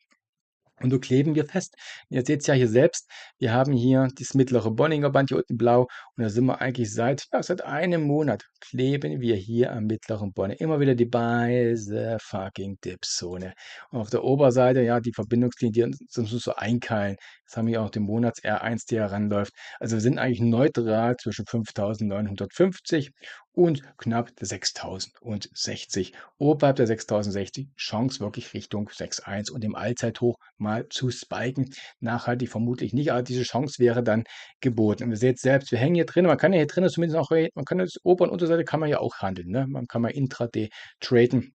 Und so kleben wir fest. Ihr seht es ja hier selbst. Wir haben hier das mittlere Bollinger Band hier unten blau. Und da sind wir eigentlich seit einem Monat kleben wir hier am mittleren Bonner. Immer wieder die Beise fucking Dipzone. Und auf der Oberseite, ja, die Verbindungslinie, die sind so einkeilen. Jetzt haben wir auch den Monats R1, der heranläuft. Also wir sind eigentlich neutral zwischen 5.950 und knapp der 6.060. Oberhalb der 6.060 Chance wirklich Richtung 6,1 und im Allzeithoch mal zu spiken. Nachhaltig vermutlich nicht, aber diese Chance wäre dann geboten. Und ihr seht selbst, wir hängen hier drin, man kann ja hier drin zumindest auch, man kann das Ober- und Unterseite kann man ja auch handeln, ne? Man kann mal intraday traden.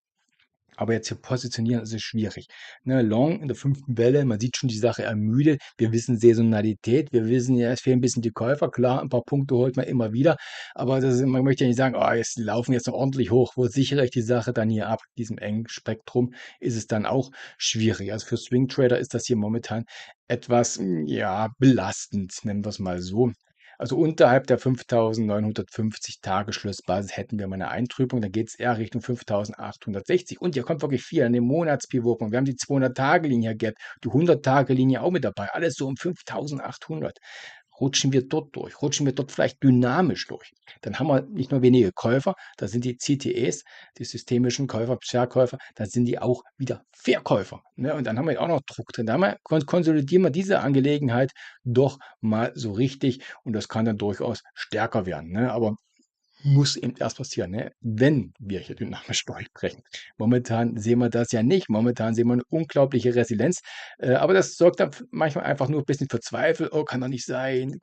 Aber jetzt hier positionieren ist es schwierig. Ne, Long in der fünften Welle, man sieht schon, die Sache ermüdet. Wir wissen Saisonalität, wir wissen ja, es fehlen ein bisschen die Käufer. Klar, ein paar Punkte holt man immer wieder, aber das ist, man möchte ja nicht sagen, oh, jetzt laufen jetzt noch ordentlich hoch. Wo sichere ich die Sache dann hier ab? Diesem engen Spektrum ist es dann auch schwierig. Also für Swing Trader ist das hier momentan etwas, ja, belastend, nennen wir es mal so. Also unterhalb der 5.950 Tagesschlussbasis hätten wir mal eine Eintrübung, dann geht es eher Richtung 5.860 und hier kommt wirklich viel an den Monatspivot. Wir haben die 200-Tage-Linie gehabt, die 100-Tage-Linie auch mit dabei, alles so um 5.800. Rutschen wir dort durch, rutschen wir dort vielleicht dynamisch durch. Dann haben wir nicht nur wenige Käufer, da sind die CTEs, die systemischen Käufer, Verkäufer, da sind die auch wieder Verkäufer. Ne? Und dann haben wir auch noch Druck drin. Da konsolidieren wir diese Angelegenheit doch mal so richtig und das kann dann durchaus stärker werden. Ne? Aber muss eben erst passieren, ne? Wenn wir hier dynamisch durchbrechen. Momentan sehen wir das ja nicht. Momentan sehen wir eine unglaubliche Resilienz. Aber das sorgt dann manchmal einfach nur ein bisschen für Zweifel. Oh, kann doch nicht sein.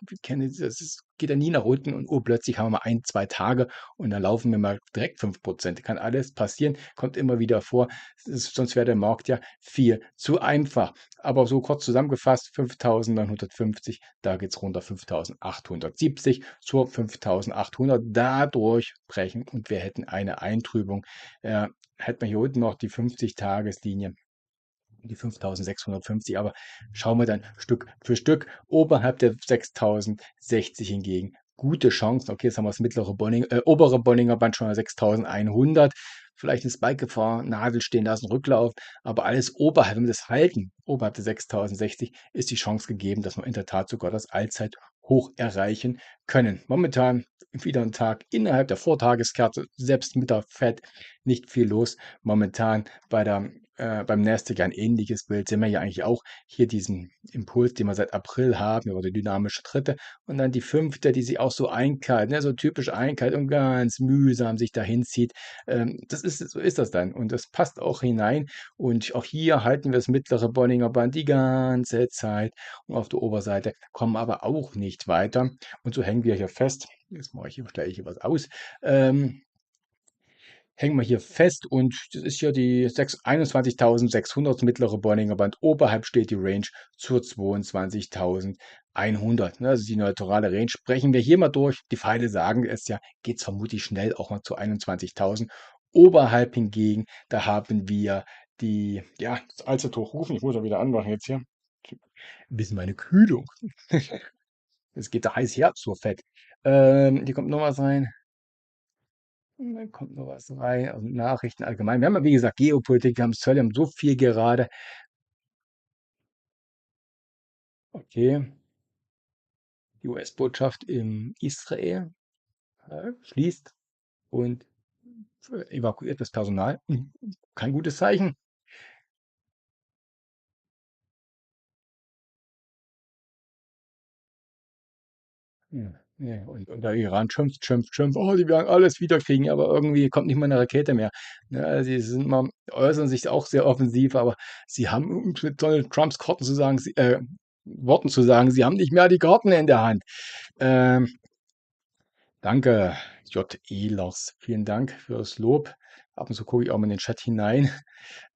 Geht ja nie nach unten und oh, plötzlich haben wir mal 1, 2 Tage und dann laufen wir mal direkt 5%. Kann alles passieren, kommt immer wieder vor. Sonst wäre der Markt ja viel zu einfach. Aber so kurz zusammengefasst, 5.950, da geht es runter 5.870 zur 5.800. Dadurch brechen und wir hätten eine Eintrübung. Hätten wir hier unten noch die 50-Tageslinie, die 5.650, aber schauen wir dann Stück für Stück. Oberhalb der 6.060 hingegen gute Chancen. Okay, jetzt haben wir das obere Bollinger Band schon mal 6.100. Vielleicht eine Spike-Gefahr, Nadel stehen lassen, Rücklauf, aber alles oberhalb, wenn wir das halten, oberhalb der 6.060, ist die Chance gegeben, dass wir in der Tat sogar das Allzeithoch erreichen können. Momentan wieder ein Tag innerhalb der Vortageskerze, selbst mit der Fed nicht viel los. Momentan beim Nasdaq ein ähnliches Bild sehen wir ja eigentlich auch hier diesen Impuls, den wir seit April haben, über die dynamische dritte und dann die fünfte, die sich auch so einkalt, ne, so typisch einkalt und ganz mühsam sich dahin zieht. So ist das dann und das passt auch hinein und auch hier halten wir das mittlere Bollinger Band die ganze Zeit und auf der Oberseite kommen aber auch nicht weiter und so hängen wir hier fest. Jetzt stelle ich hier was aus. Hängen wir hier fest und das ist hier die 21.600 mittlere Bollinger Band. Oberhalb steht die Range zur 22.100. Also die neutrale Range. Sprechen wir hier mal durch. Die Pfeile sagen es ja, geht es vermutlich schnell auch mal zu 21.000. Oberhalb hingegen, da haben wir das Allzeithoch rufen. Ich muss ja wieder anmachen jetzt hier. Ein bisschen meine Kühlung. Es geht da heiß her zur Fett. Hier kommt noch was rein. Da kommt noch was rein, also Nachrichten allgemein. Wir haben ja, wie gesagt, Geopolitik, wir haben Zölle, wir haben so viel gerade. Okay, die US-Botschaft in Israel schließt und evakuiert das Personal. Kein gutes Zeichen. Ja, ja, und der Iran schimpft, schimpft, schimpft. Oh, die werden alles wiederkriegen, aber irgendwie kommt nicht mal eine Rakete mehr. Ne, sie sind mal, äußern sich auch sehr offensiv, aber sie haben, um mit Donald Trumps Worten zu sagen, sie haben nicht mehr die Karten in der Hand. Ähm, Danke, J. Ehlers. Vielen Dank fürs Lob. Ab und zu gucke ich auch mal in den Chat hinein.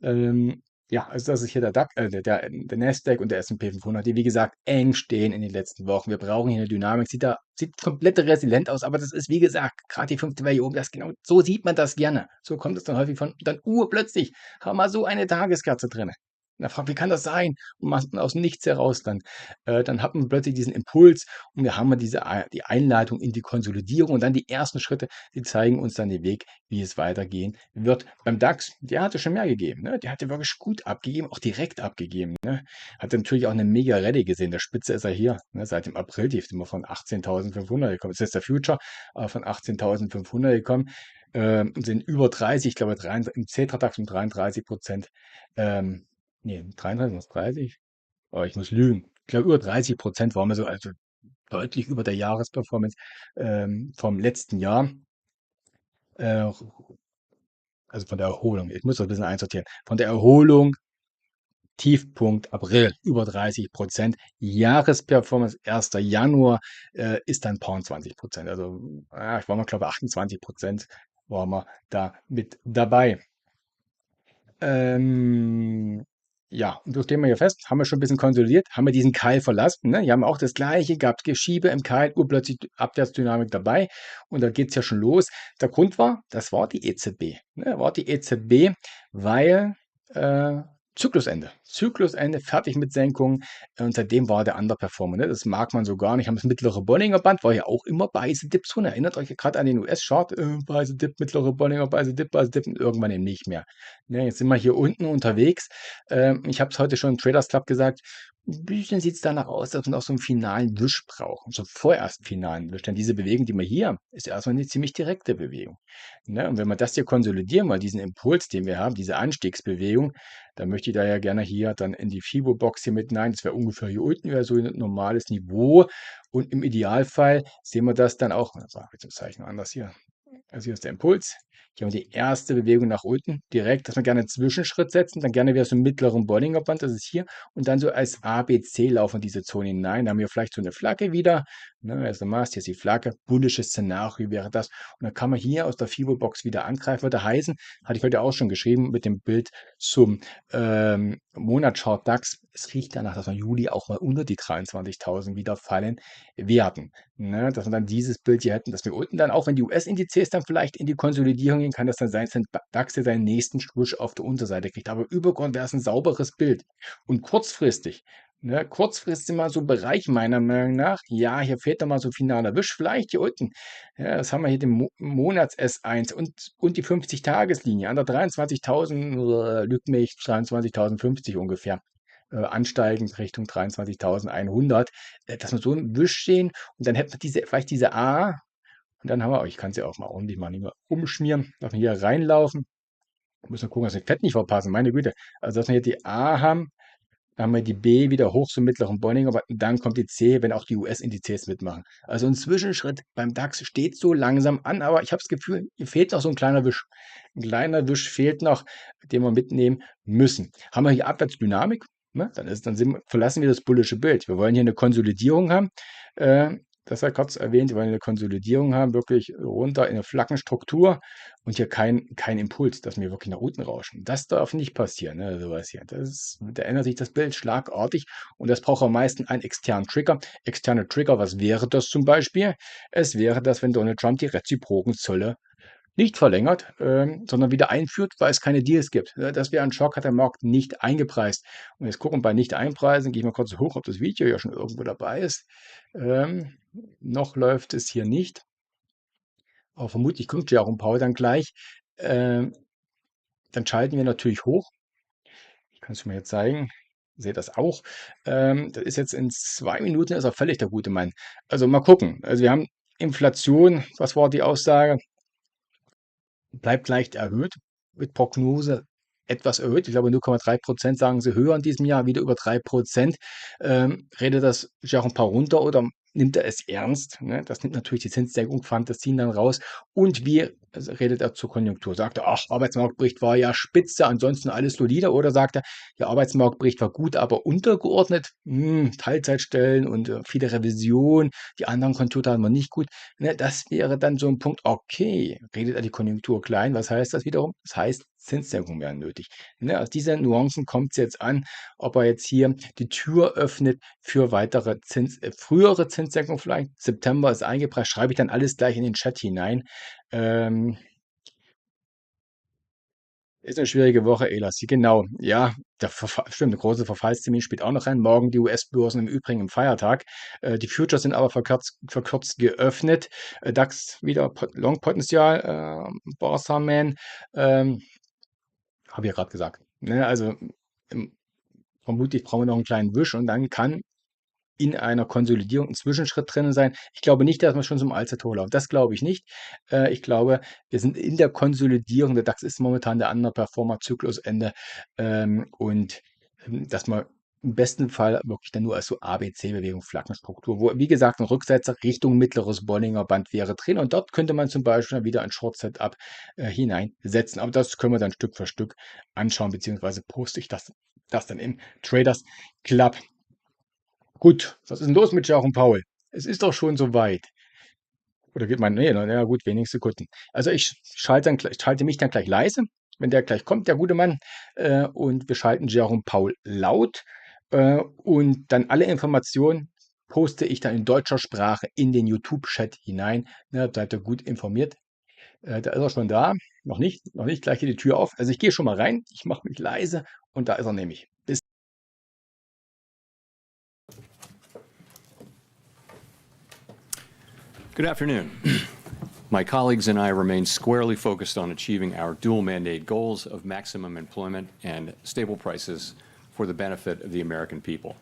Ähm, ja, also das ist hier der DAX, der Nasdaq und der S&P 500, die wie gesagt eng stehen in den letzten Wochen. Wir brauchen hier eine Dynamik. Sieht komplett resilient aus, aber das ist wie gesagt gerade die fünfte Welle hier oben. Genau so sieht man das gerne. So kommt es dann häufig von. Dann plötzlich haben wir so eine Tageskerze drin. Da fragt, wie kann das sein? Und man aus dem Nichts heraus dann hat man plötzlich diesen Impuls und wir haben die Einleitung in die Konsolidierung und dann die ersten Schritte, die zeigen uns dann den Weg, wie es weitergehen wird. Beim DAX, der hatte schon mehr gegeben, ne? Der hatte wirklich gut abgegeben, auch direkt abgegeben, ne? Hat natürlich auch eine mega Rallye gesehen. Der Spitze ist er hier, ne? Seit dem April tief sind wir von 18.500 gekommen. Das ist jetzt der Future, aber von 18.500 gekommen, sind über 30, ich glaube im Xetra-DAX um 33%. Nee, 33, was 30? Oh, ich muss lügen. Ich glaube, über 30% waren wir so, also deutlich über der Jahresperformance vom letzten Jahr. Äh, also von der Erholung. Ich muss das ein bisschen einsortieren. Von der Erholung, Tiefpunkt April, über 30%. Jahresperformance 1. Januar ist dann paar 20%. Also ich war mal, glaube ich, 28% waren wir da mit dabei. Ähm, ja, und so stehen wir hier fest, haben wir schon ein bisschen konsolidiert, haben wir diesen Keil verlassen. Ne? Hier haben wir auch das Gleiche, gab Geschiebe im Keil, urplötzlich Abwärtsdynamik dabei und da geht es ja schon los. Der Grund war, das war die EZB. Ne? War die EZB, weil äh, Zyklusende. Zyklusende, fertig mit Senkungen und seitdem war der Underperformer. Ne? Das mag man so gar nicht. Haben das mittlere Bollinger Band, war ja auch immer Buy the Dip drin. Erinnert euch gerade an den US-Chart, Buy the Dip, mittlere Bollinger, Buy the Dip und irgendwann eben nicht mehr. Ne, jetzt sind wir hier unten unterwegs. Ich habe es heute schon im Traders Club gesagt. Ein bisschen sieht es danach aus, dass wir noch so einen finalen Wisch brauchen, so vorerst finalen Wisch. Denn diese Bewegung, die wir hier haben, ist erstmal eine ziemlich direkte Bewegung. Ne? Und wenn wir das hier konsolidieren, mal diesen Impuls, den wir haben, diese Anstiegsbewegung, dann möchte ich da ja gerne hier dann in die FIBO-Box hier mit hinein. Das wäre ungefähr hier unten, wäre so ein normales Niveau. Und im Idealfall sehen wir das dann auch, jetzt das Zeichen anders hier. Also hier ist der Impuls. Hier haben wir die erste Bewegung nach unten, direkt, dass wir gerne einen Zwischenschritt setzen, dann gerne wieder so einen mittleren Bollinger Band, das ist hier, und dann so als ABC laufen diese Zone hinein. Da haben wir vielleicht so eine Flagge wieder, ne, hier ist der Mast, hier ist die Flagge, bullisches Szenario wäre das. Und dann kann man hier aus der FIBO-Box wieder angreifen, würde heißen, hatte ich heute auch schon geschrieben mit dem Bild zum Monatschart DAX, es riecht danach, dass wir im Juli auch mal unter die 23.000 wieder fallen werden. Ne, dass wir dann dieses Bild hier hätten, dass wir unten dann, auch wenn die US-Indizes dann vielleicht in die Konsolidierung gehen, kann das dann sein, dass der DAX hier seinen nächsten Swoosh auf der Unterseite kriegt. Aber übergeordnet wäre es ein sauberes Bild. Und kurzfristig, ne, kurzfristig mal so ein Bereich meiner Meinung nach, ja, hier fehlt noch mal so finaler Wisch, vielleicht hier unten. Ja, das haben wir hier den Monats S1 und die 50-Tageslinie an der 23.000, lügt mich, 23.050 ungefähr ansteigend Richtung 23.100, dass wir so einen Wisch sehen und dann hätten wir vielleicht diese A und dann haben wir, ich kann sie auch mal ordentlich mal nicht mehr umschmieren, dass wir hier reinlaufen. Müssen wir gucken, dass wir Fett nicht verpassen, meine Güte. Also, dass wir hier die A haben, dann haben wir die B wieder hoch zum mittleren Bollinger, aber dann kommt die C, wenn auch die US-Indizes mitmachen. Also ein Zwischenschritt beim DAX steht so langsam an, aber ich habe das Gefühl, hier fehlt noch so ein kleiner Wisch. Ein kleiner Wisch fehlt noch, den wir mitnehmen müssen. Haben wir hier Abwärtsdynamik? Ne? Verlassen wir das bullische Bild. Wir wollen hier eine Konsolidierung haben. Das war kurz erwähnt, wir wollen eine Konsolidierung haben, wirklich runter in eine flachen Struktur und hier kein Impuls, dass wir wirklich nach unten rauschen. Das darf nicht passieren, ne, sowas hier. Da ändert sich das Bild schlagartig und das braucht am meisten einen externen Trigger. Externe Trigger, was wäre das zum Beispiel? Es wäre das, wenn Donald Trump die reziproken Zölle nicht verlängert, sondern wieder einführt, weil es keine Deals gibt. Das wäre ein Schock, hat der Markt nicht eingepreist. Und jetzt gucken wir bei nicht einpreisen, gehe ich mal kurz hoch, ob das Video ja schon irgendwo dabei ist. Noch läuft es hier nicht, aber vermutlich kommt ja auch ein Powell dann gleich. Ähm, Dann schalten wir natürlich hoch. Ich kann es mir jetzt zeigen. Seht das auch. Das ist jetzt in 2 Minuten, ist er völlig der gute Mann. Also mal gucken. Also wir haben Inflation, was war die Aussage? Bleibt leicht erhöht, mit Prognose etwas erhöht. Ich glaube 0,3% sagen sie höher in diesem Jahr, wieder über 3%. Redet das Jérôme Powell runter oder nimmt er es ernst? Ne? Das nimmt natürlich die Zinssenkung, Fantasien dann raus. Und wie redet er zur Konjunktur? Sagt er, ach, Arbeitsmarktbericht war ja spitze, ansonsten alles solide? Oder sagt er, der Arbeitsmarktbericht war gut, aber untergeordnet? Teilzeitstellen und viele Revisionen, die anderen Konjunkturen waren nicht gut. Ne, das wäre dann so ein Punkt, okay, redet er die Konjunktur klein, was heißt das wiederum? Das heißt, Zinssenkungen wären nötig. Ne, aus diesen Nuancen kommt es jetzt an, ob er jetzt hier die Tür öffnet für weitere frühere Zinssenkungen vielleicht. September ist eingepreist, schreibe ich dann alles gleich in den Chat hinein. Ähm, Ist eine schwierige Woche, Elas. Genau, ja, stimmt, der große Verfallstermin spielt auch noch rein. Morgen die US-Börsen im Übrigen im Feiertag. Die Futures sind aber verkürzt geöffnet. DAX wieder Long-Potenzial, Barsaman, habe ich ja gerade gesagt. Ne? Also vermutlich brauchen wir noch einen kleinen Wisch und dann kann in einer Konsolidierung ein Zwischenschritt drin sein. Ich glaube nicht, dass wir schon zum Allzeithoch laufen. Das glaube ich nicht. Ich glaube, wir sind in der Konsolidierung. Der DAX ist momentan der Underperformer, Zyklusende. Und dass wir im besten Fall wirklich dann nur als so ABC-Bewegung, Flaggenstruktur, wo, wie gesagt, ein Rücksetzer Richtung mittleres Bollinger Band wäre drin und dort könnte man zum Beispiel wieder ein Short-Setup hineinsetzen. Aber das können wir dann Stück für Stück anschauen, beziehungsweise poste ich das dann im Traders Club. Gut, was ist denn los mit Jerome Powell? Es ist doch schon so weit. Oder wird man, nee, na gut, wenige Sekunden. Also ich schalte mich dann gleich leise, wenn der gleich kommt, der gute Mann, und wir schalten Jerome Powell laut, und dann alle Informationen poste ich dann in deutscher Sprache in den YouTube-Chat hinein. Ne, seid ihr gut informiert. Da ist er schon da. Noch nicht, gleich geht die Tür auf. Also ich gehe schon mal rein, ich mache mich leise und da ist er nämlich. Bis Good afternoon. My colleagues and I remain squarely focused on achieving our dual mandate goals of maximum employment and stable prices for the benefit of the American people.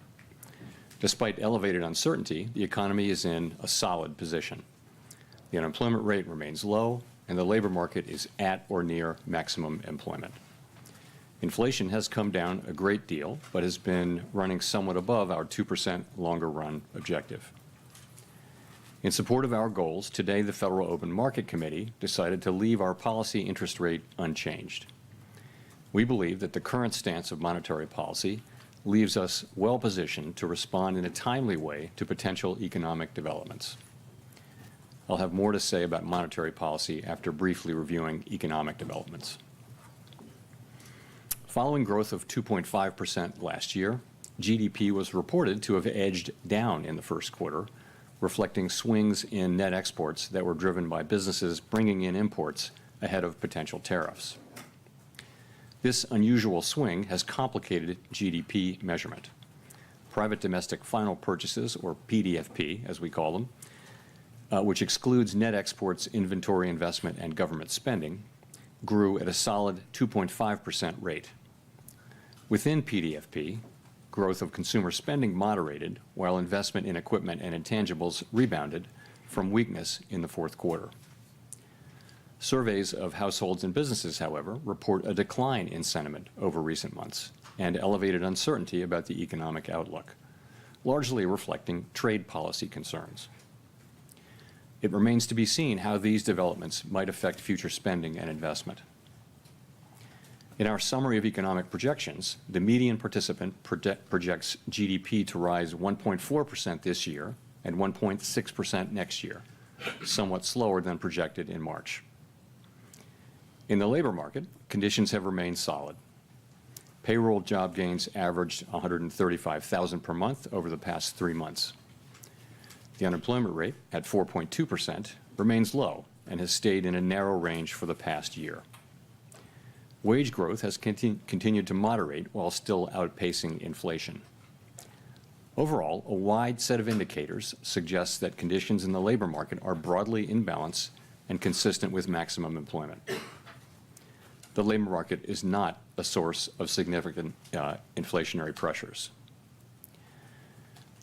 Despite elevated uncertainty, the economy is in a solid position. The unemployment rate remains low, and the labor market is at or near maximum employment. Inflation has come down a great deal, but has been running somewhat above our 2% longer run objective. In support of our goals, today the Federal Open Market Committee decided to leave our policy interest rate unchanged. We believe that the current stance of monetary policy leaves us well positioned to respond in a timely way to potential economic developments. I'll have more to say about monetary policy after briefly reviewing economic developments. Following growth of 2.5% last year, GDP was reported to have edged down in the first quarter, reflecting swings in net exports that were driven by businesses bringing in imports ahead of potential tariffs. This unusual swing has complicated GDP measurement. Private domestic final purchases, or PDFP as we call them, which excludes net exports, inventory investment, and government spending, grew at a solid 2.5% rate. Within PDFP, growth of consumer spending moderated, while investment in equipment and intangibles rebounded from weakness in the fourth quarter. Surveys of households and businesses, however, report a decline in sentiment over recent months and elevated uncertainty about the economic outlook, largely reflecting trade policy concerns. It remains to be seen how these developments might affect future spending and investment. In our summary of economic projections, the median participant projects GDP to rise 1.4% this year and 1.6% next year, somewhat slower than projected in March. In the labor market, conditions have remained solid. Payroll job gains averaged 135,000 per month over the past 3 months. The unemployment rate, at 4.2%, remains low and has stayed in a narrow range for the past year. Wage growth has continued to moderate while still outpacing inflation. Overall, a wide set of indicators suggests that conditions in the labor market are broadly in balance and consistent with maximum employment. The labor market is not a source of significant inflationary pressures.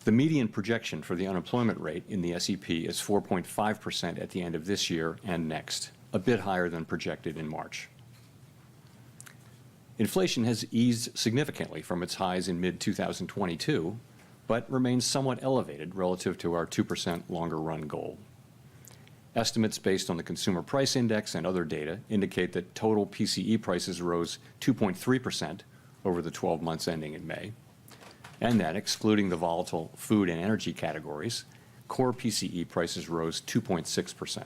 The median projection for the unemployment rate in the SEP is 4.5% at the end of this year and next, a bit higher than projected in March. Inflation has eased significantly from its highs in mid-2022, but remains somewhat elevated relative to our 2% longer run goal. Estimates based on the Consumer Price Index and other data indicate that total PCE prices rose 2.3% over the 12 months ending in May, and that, excluding the volatile food and energy categories, core PCE prices rose 2.6%.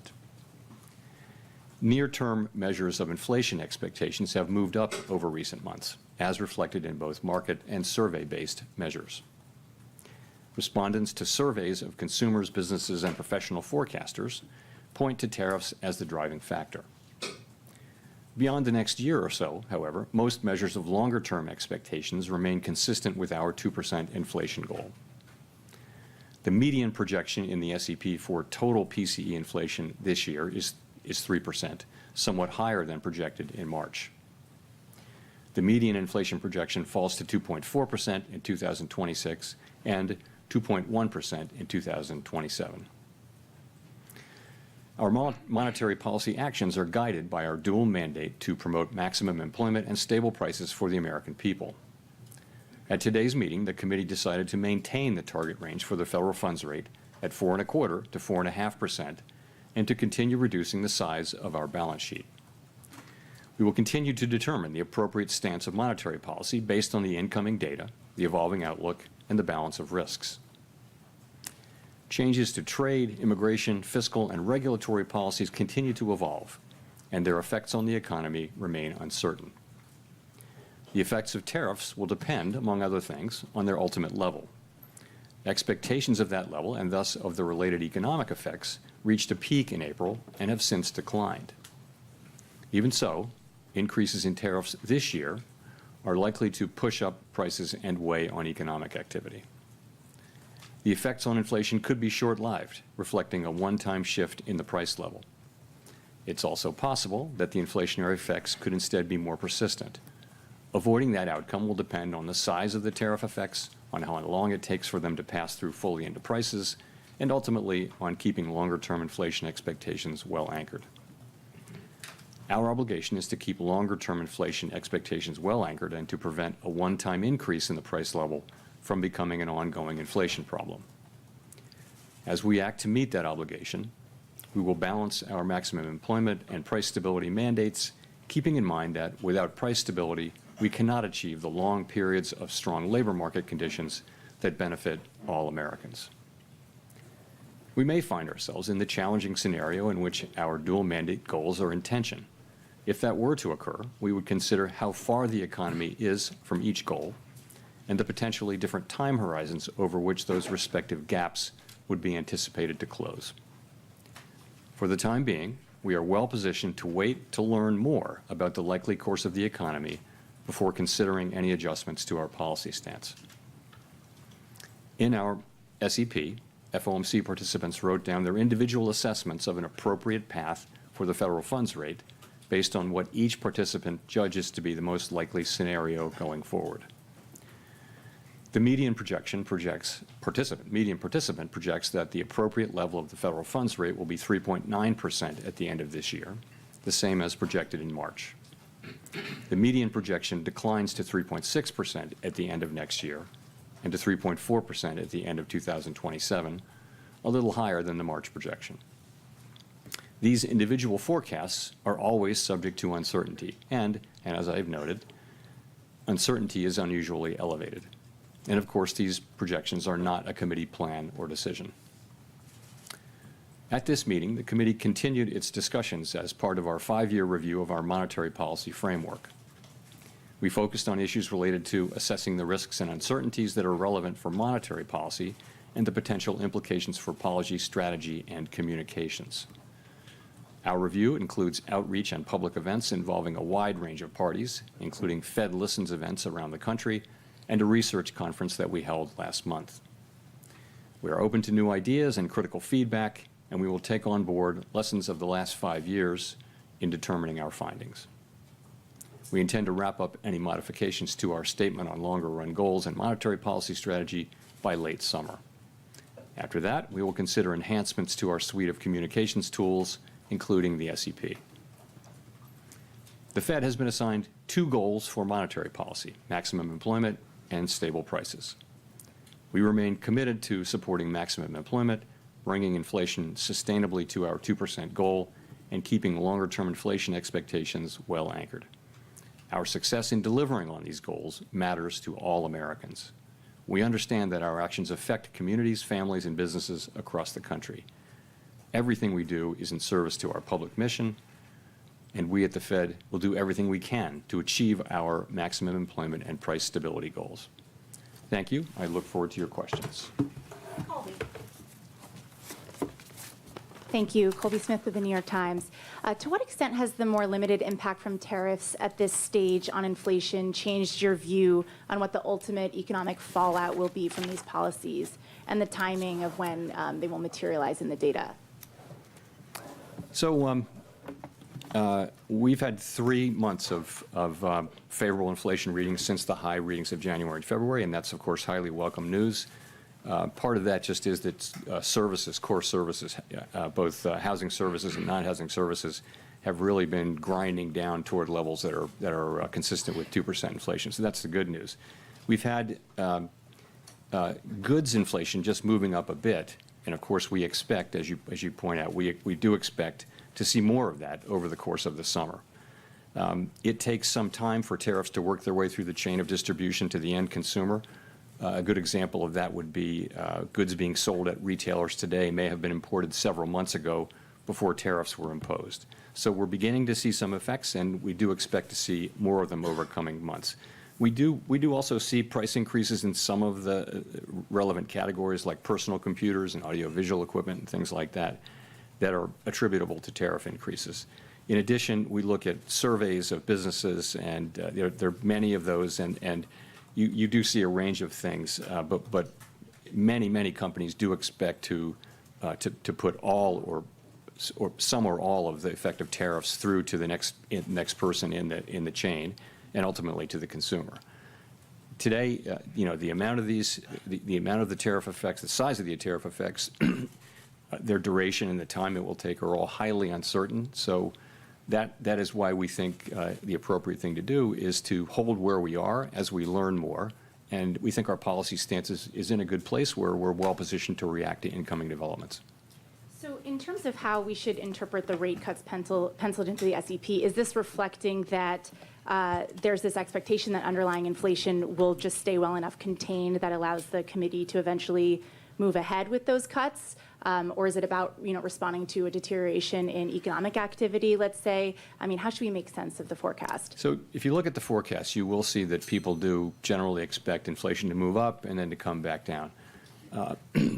Near-term measures of inflation expectations have moved up over recent months, as reflected in both market and survey-based measures. Respondents to surveys of consumers, businesses, and professional forecasters point to tariffs as the driving factor. Beyond the next year or so, however, most measures of longer-term expectations remain consistent with our 2% inflation goal. The median projection in the SEP for total PCE inflation this year is 3%, somewhat higher than projected in March. The median inflation projection falls to 2.4% in 2026 and 2.1% in 2027. Our monetary policy actions are guided by our dual mandate to promote maximum employment and stable prices for the American people. At today's meeting, the committee decided to maintain the target range for the federal funds rate at 4.25% to 4.5% and to continue reducing the size of our balance sheet. We will continue to determine the appropriate stance of monetary policy based on the incoming data, the evolving outlook, and the balance of risks. Changes to trade, immigration, fiscal, and regulatory policies continue to evolve, and their effects on the economy remain uncertain. The effects of tariffs will depend, among other things, on their ultimate level. Expectations of that level, and thus of the related economic effects, reached a peak in April and have since declined. Even so, increases in tariffs this year are likely to push up prices and weigh on economic activity. The effects on inflation could be short-lived, reflecting a one-time shift in the price level. It's also possible that the inflationary effects could instead be more persistent. Avoiding that outcome will depend on the size of the tariff effects, on how long it takes for them to pass through fully into prices, and ultimately on keeping longer-term inflation expectations well anchored. Our obligation is to keep longer-term inflation expectations well anchored and to prevent a one-time increase in the price level from becoming an ongoing inflation problem. As we act to meet that obligation, we will balance our maximum employment and price stability mandates, keeping in mind that without price stability, we cannot achieve the long periods of strong labor market conditions that benefit all Americans. We may find ourselves in the challenging scenario in which our dual mandate goals are in tension. If that were to occur, we would consider how far the economy is from each goal and the potentially different time horizons over which those respective gaps would be anticipated to close. For the time being, we are well positioned to wait to learn more about the likely course of the economy before considering any adjustments to our policy stance. In our SEP, FOMC participants wrote down their individual assessments of an appropriate path for the federal funds rate based on what each participant judges to be the most likely scenario going forward. The median participant projects that the appropriate level of the federal funds rate will be 3.9% at the end of this year, the same as projected in March. The median projection declines to 3.6% at the end of next year and to 3.4% at the end of 2027, a little higher than the March projection. These individual forecasts are always subject to uncertainty, and as I've noted, uncertainty is unusually elevated. And of course, these projections are not a committee plan or decision. At this meeting, the committee continued its discussions as part of our 5-year review of our monetary policy framework. We focused on issues related to assessing the risks and uncertainties that are relevant for monetary policy and the potential implications for policy strategy and communications. Our review includes outreach and public events involving a wide range of parties, including Fed Listens events around the country and a research conference that we held last month. We are open to new ideas and critical feedback, and we will take on board lessons of the last 5 years in determining our findings. We intend to wrap up any modifications to our statement on longer-run goals and monetary policy strategy by late summer. After that, we will consider enhancements to our suite of communications tools, including the SEP. The Fed has been assigned 2 goals for monetary policy: maximum employment and stable prices. We remain committed to supporting maximum employment, bringing inflation sustainably to our 2% goal, and keeping longer-term inflation expectations well anchored. Our success in delivering on these goals matters to all Americans. We understand that our actions affect communities, families, and businesses across the country. Everything we do is in service to our public mission, and we at the Fed will do everything we can to achieve our maximum employment and price stability goals. Thank you. I look forward to your questions. Colby. Thank you. Colby Smith with the New York Times. To what extent has the more limited impact from tariffs at this stage on inflation changed your view on what the ultimate economic fallout will be from these policies and the timing of when they will materialize in the data? So we've had 3 months of favorable inflation readings since the high readings of January and February, and that's, of course, highly welcome news. Part of that just is that services, core services, both housing services and non-housing services, have really been grinding down toward levels that are consistent with 2% inflation. So that's the good news. We've had goods inflation just moving up a bit, and of course we expect, as you point out, we do expect to see more of that over the course of the summer. It takes some time for tariffs to work their way through the chain of distribution to the end consumer. A good example of that would be goods being sold at retailers today may have been imported several months ago before tariffs were imposed. So we're beginning to see some effects, and we do expect to see more of them over coming months. We do also see price increases in some of the relevant categories like personal computers and audiovisual equipment and things like that that are attributable to tariff increases. In addition, we look at surveys of businesses, and there are many of those, and you do see a range of things, but many companies do expect to put all or some or all of the effective tariffs through to the next person in the chain, and ultimately to the consumer. Today, the amount of the amount of the tariff effects, the size of the tariff effects, their duration and the time it will take are all highly uncertain. So that is why we think the appropriate thing to do is to hold where we are as we learn more. And we think our policy stance is in a good place where we're well positioned to react to incoming developments. So in terms of how we should interpret the rate cuts penciled into the SEP, is this reflecting that there's this expectation that underlying inflation will just stay well enough contained that allows the committee to eventually move ahead with those cuts? Or is it about responding to a deterioration in economic activity, let's say? I mean, how should we make sense of the forecast? So if you look at the forecast, you will see that people do generally expect inflation to move up and then to come back down.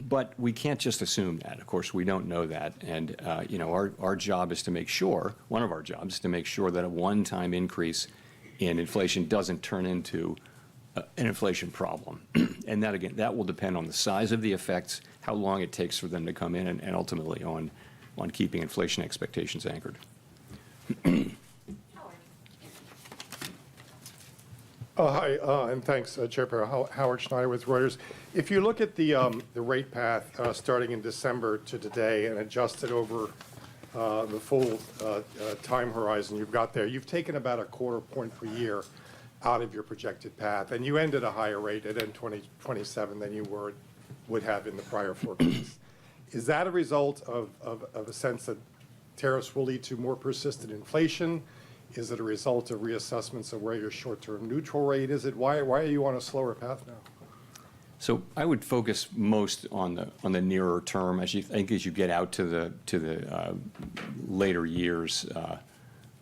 But we can't just assume that. Of course, we don't know that. And our job is to make sure, one of our jobs is to make sure that a one-time increase in inflation doesn't turn into an inflation problem. And that, again, that will depend on the size of the effects, how long it takes for them to come in, and ultimately on keeping inflation expectations anchored. Hi, and thanks, Chairperson. Howard Schneider with Reuters. If you look at the rate path starting in December to today and adjusted over the full time horizon you've got there, you've taken about a quarter point per year out of your projected path, and you end at a higher rate at 2027 than you would have in the prior forecast. Is that a result of a sense that tariffs will lead to more persistent inflation? Is it a result of reassessments of where your short-term neutral rate is? Why are you on a slower path now? So I would focus most on the nearer term. As you get out to the later years,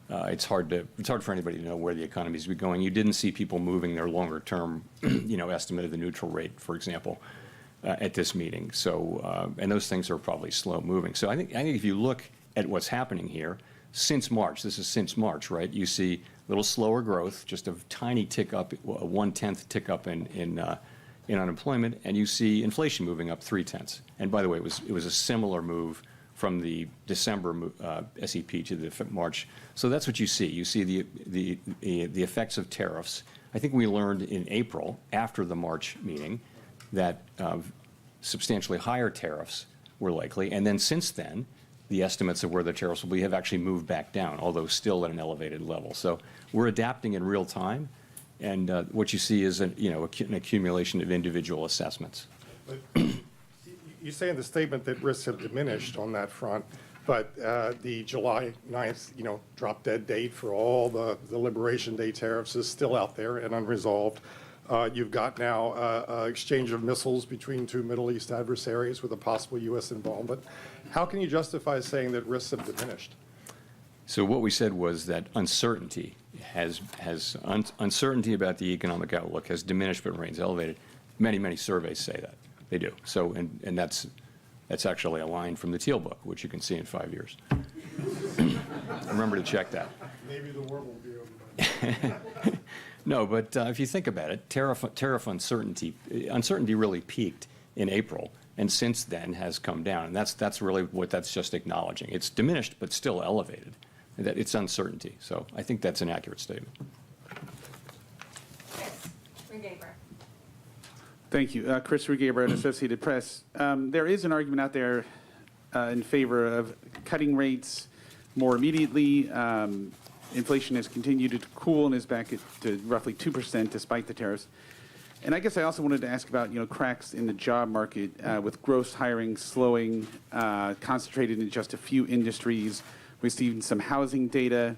it's hard for anybody to know where the economy is going. You didn't see people moving their longer term, estimate of the neutral rate, for example, at this meeting. So and those things are probably slow moving. So I think if you look at what's happening here since March, this is since March, right? You see a little slower growth, just a tiny tick up, a 1/10 tick up in unemployment, and you see inflation moving up 0.3. And by the way, it was a similar move from the December SEP to the March. So that's what you see. You see the effects of tariffs. I think we learned in April, after the March meeting, that substantially higher tariffs were likely. And then since then, the estimates of where the tariffs will be have actually moved back down, although still at an elevated level. So we're adapting in real time. And what you see is an accumulation of individual assessments. But you say in the statement that risks have diminished on that front, but the July 9th, drop dead date for all the Liberation Day tariffs is still out there and unresolved. You've got now exchange of missiles between two Middle East adversaries with a possible U.S. involvement. How can you justify saying that risks have diminished? So what we said was that uncertainty uncertainty about the economic outlook has diminished but remains elevated. Many surveys say that. They do. So and that's actually a line from the Teal book, which you can see in 5 years. Remember to check that. Maybe the world will be over. No, but if you think about it, tariff uncertainty really peaked in April, and since then has come down, and that's really what that's just acknowledging. It's diminished, but still elevated. That it's uncertainty. So I think that's an accurate statement. Thank you. Chris Rugaber at Associated Press. There is an argument out there in favor of cutting rates more immediately. Inflation has continued to cool and is back to roughly 2% despite the tariffs. And I guess I also wanted to ask about, cracks in the job market with gross hiring slowing, concentrated in just a few industries. We've seen some housing data,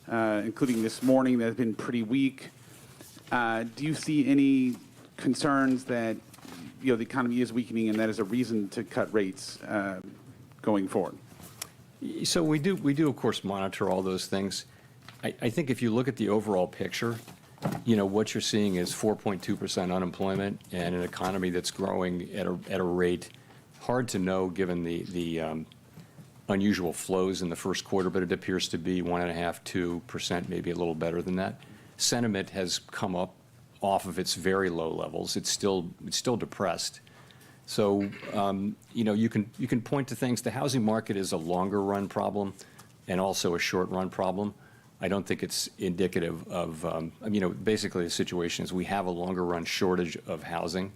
including this morning, that has been pretty weak. Do you see any concerns that, the economy is weakening and that is a reason to cut rates going forward? So we do, of course, monitor all those things. I think if you look at the overall picture, what you're seeing is 4.2% unemployment and an economy that's growing at a rate hard to know given the unusual flows in the first quarter, but it appears to be 1.5%, 2%, maybe a little better than that. Sentiment has come up off of its very low levels. It's still depressed. So you can point to things. The housing market is a longer run problem and also a short run problem. I don't think it's indicative of, basically the situation is we have a longer run shortage of housing,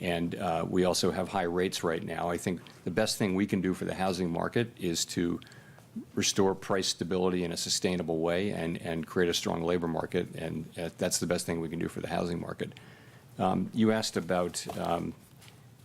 and we also have high rates right now. I think the best thing we can do for the housing market is to restore price stability in a sustainable way and create a strong labor market, and that's the best thing we can do for the housing market. You asked about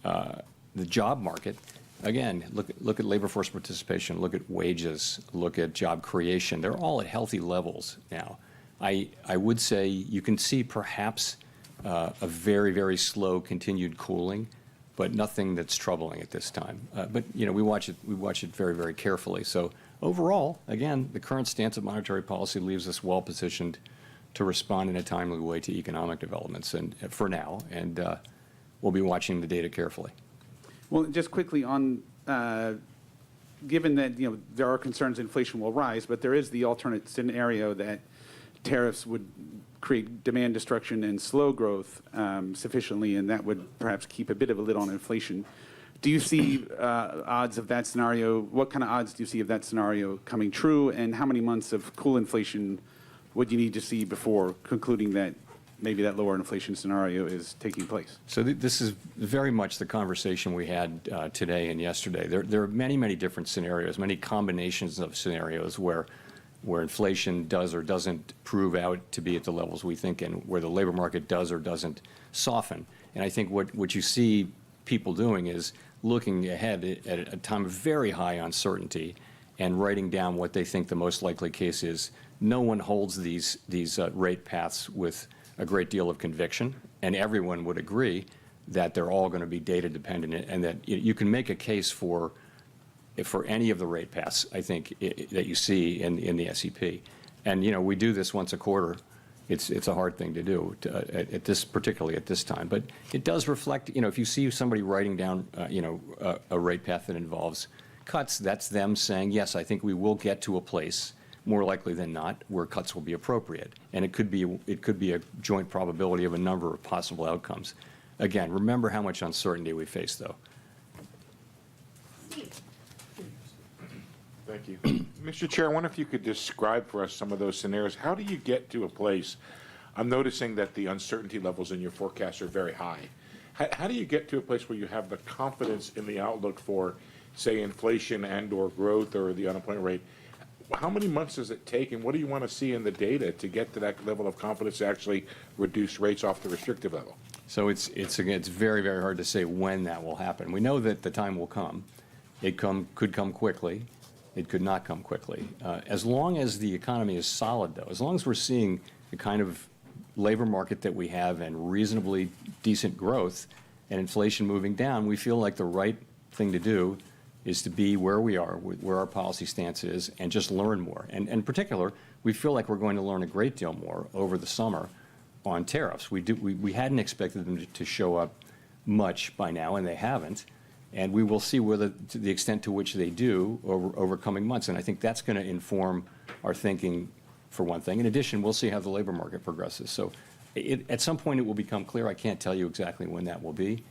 the job market. Again, look at labor force participation, look at wages, look at job creation. They're all at healthy levels now. I would say you can see perhaps a very, very slow continued cooling, but nothing that's troubling at this time. But we watch it very, very carefully. So overall, again, the current stance of monetary policy leaves us well positioned to respond in a timely way to economic developments, and for now, and we'll be watching the data carefully. Well, just quickly on, given that there are concerns inflation will rise, but there is the alternate scenario that tariffs would create demand destruction and slow growth sufficiently, and that would perhaps keep a bit of a lid on inflation. Do you see odds of that scenario? What kind of odds do you see of that scenario coming true, and how many months of cool inflation would you need to see before concluding that maybe that lower inflation scenario is taking place? So this is very much the conversation we had today and yesterday. There are many, many different scenarios, many combinations of scenarios where inflation does or doesn't prove out to be at the levels we think, and where the labor market does or doesn't soften. And I think what you see people doing is looking ahead at a time of very high uncertainty and writing down what they think the most likely case is. No one holds these rate paths with a great deal of conviction, and everyone would agree that they're all going to be data dependent, and that you can make a case for any of the rate paths, I think, that you see in the SEP. And we do this once a quarter. It's a hard thing to do particularly at this time, but it does reflect. If you see somebody writing down a rate path that involves cuts, that's them saying, yes, I think we will get to a place, more likely than not, where cuts will be appropriate. And it could be a joint probability of a number of possible outcomes. Again, remember how much uncertainty we face, though. Thank you. Mr. Chair, I wonder if you could describe for us some of those scenarios. How do you get to a place? I'm noticing that the uncertainty levels in your forecast are very high. How do you get to a place where you have the confidence in the outlook for, say, inflation and or growth or the unemployment rate? How many months does it take, and what do you want to see in the data to get to that level of confidence to actually reduce rates off the restrictive level? So it's very, very hard to say when that will happen. We know that the time will come. It could come quickly. It could not come quickly. As long as the economy is solid, though, as long as we're seeing the kind of labor market that we have and reasonably decent growth and inflation moving down, we feel like the right thing to do is to be where we are, where our policy stance is, and just learn more. And in particular, we feel like we're going to learn a great deal more over the summer on tariffs. We hadn't expected them to show up much by now, and they haven't. And we will see to the extent to which they do over coming months. And I think that's going to inform our thinking, for one thing. In addition, we'll see how the labor market progresses. So at some point it will become clear. I can't tell you exactly when that will be.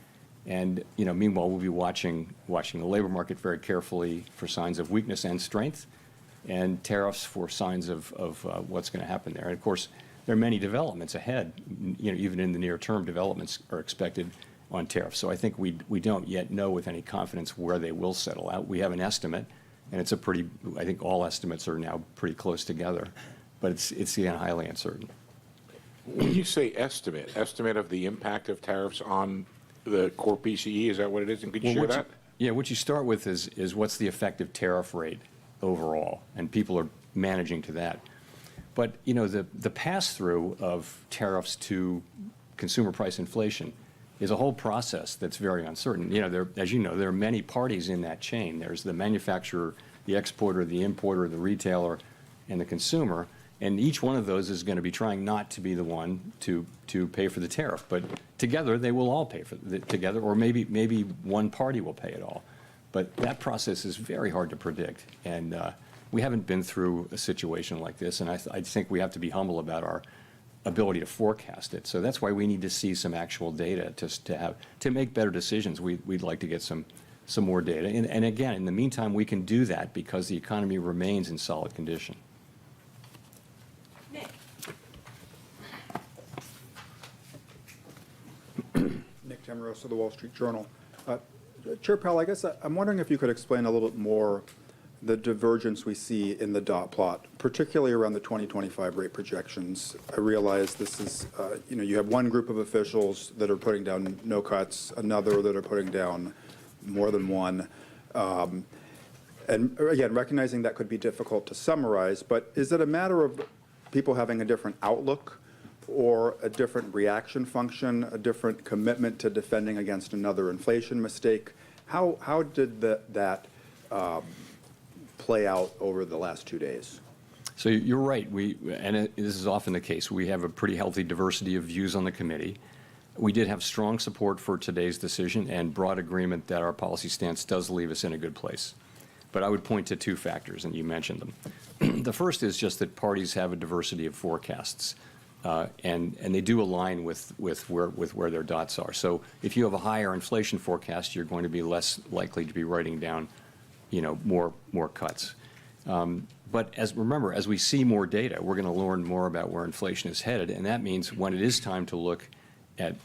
And meanwhile, we'll be watching the labor market very carefully for signs of weakness and strength, and tariffs for signs of what's going to happen there. And of course, there are many developments ahead. Even in the near term, developments are expected on tariffs. So I think we don't yet know with any confidence where they will settle out. We have an estimate, and I think all estimates are now pretty close together, but it's again highly uncertain. When you say estimate of the impact of tariffs on the core PCE, is that what it is? And could you share that? What you start with is what's the effective tariff rate overall, and people are managing to that. But, you know, the pass-through of tariffs to consumer price inflation is a whole process that's very uncertain. You know, as you know, there are many parties in that chain. There's the manufacturer, the exporter, the importer, the retailer, and the consumer. And each one of those is going to be trying not to be the one to pay for the tariff. But together, they will all pay for it together, or maybe one party will pay it all. But that process is very hard to predict. And we haven't been through a situation like this, and I think we have to be humble about our ability to forecast it. So that's why we need to see some actual data to make better decisions. We'd like to get some more data. And again, in the meantime, we can do that because the economy remains in solid condition. Nick Tamarosa, the Wall Street Journal. Chair Powell, I guess I'm wondering if you could explain a little bit more the divergence we see in the dot plot, particularly around the 2025 rate projections. I realize this is, you have one group of officials that are putting down no cuts, another that are putting down more than one. And again, recognizing that could be difficult to summarize, but is it a matter of people having a different outlook or a different reaction function, a different commitment to defending against another inflation mistake? How did that play out over the last 2 days? So you're right. This is often the case. We have a pretty healthy diversity of views on the committee. We did have strong support for today's decision and broad agreement that our policy stance does leave us in a good place. But I would point to two factors, and you mentioned them. The first is just that parties have a diversity of forecasts, and they do align with where their dots are. So if you have a higher inflation forecast, you're going to be less likely to be writing down, more cuts. But remember, as we see more data, we're going to learn more about where inflation is headed, and that means when it is time to look at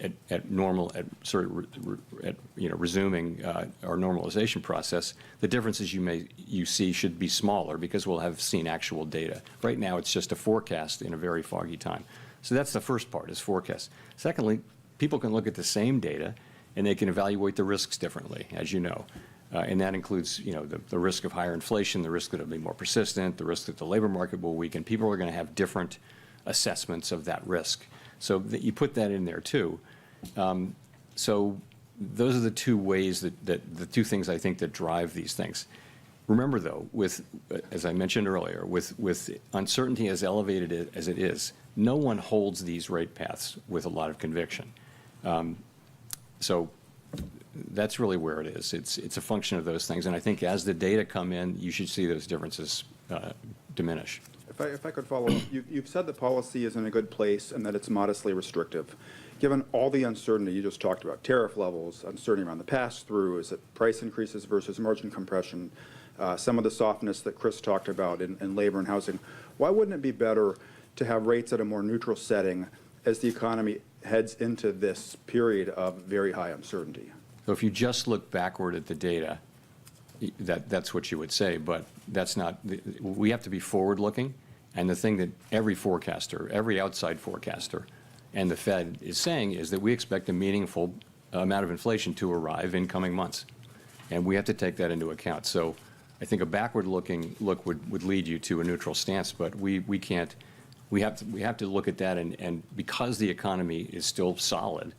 resuming our normalization process, the differences you see should be smaller because we'll have seen actual data. Right now, it's just a forecast in a very foggy time. So that's the first part, is forecast. Secondly, people can look at the same data and they can evaluate the risks differently, as you know. And that includes, the risk of higher inflation, the risk that it'll be more persistent, the risk that the labor market will weaken. People are going to have different assessments of that risk. So you put that in there too. So those are the two ways that the two things I think that drive these things. Remember though, as I mentioned earlier, with uncertainty as elevated as it is, no one holds these rate paths with a lot of conviction. So that's really where it is. It's a function of those things, and I think as the data come in, you should see those differences diminish. If I could follow up, you've said the policy is in a good place and that it's modestly restrictive. Given all the uncertainty you just talked about, tariff levels, uncertainty around the pass-through, is it price increases versus margin compression, some of the softness that Chris talked about in labor and housing, why wouldn't it be better to have rates at a more neutral setting as the economy heads into this period of very high uncertainty? So if you just look backward at the data, that's what you would say, but that's not. We have to be forward-looking, and the thing that every forecaster, every outside forecaster, and the Fed is saying is that we expect a meaningful amount of inflation to arrive in coming months, and we have to take that into account. So I think a backward-looking look would lead you to a neutral stance, but we can't. We have to look at that, and because the economy is still solid,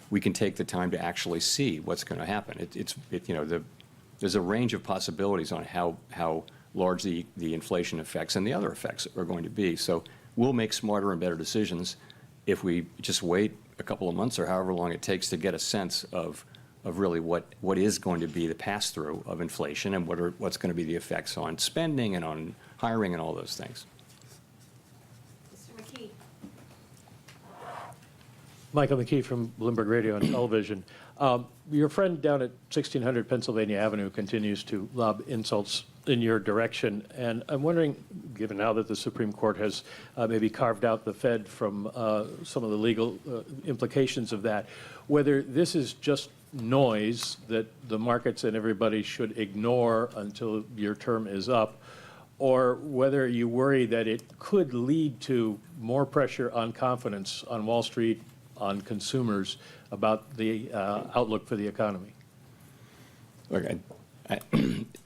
we can take the time to actually see what's going to happen. There's a range of possibilities on how large the inflation effects and the other effects are going to be. So we'll make smarter and better decisions if we just wait a couple of months or however long it takes to get a sense of really what is going to be the pass-through of inflation and what's going to be the effects on spending and on hiring and all those things. Michael McKee from Bloomberg Radio and Television. Your friend down at 1600 Pennsylvania Avenue continues to lob insults in your direction, and I'm wondering, given now that the Supreme Court has maybe carved out the Fed from some of the legal implications of that, whether this is just noise that the markets and everybody should ignore until your term is up, or whether you worry that it could lead to more pressure on confidence on Wall Street, on consumers about the outlook for the economy. Look,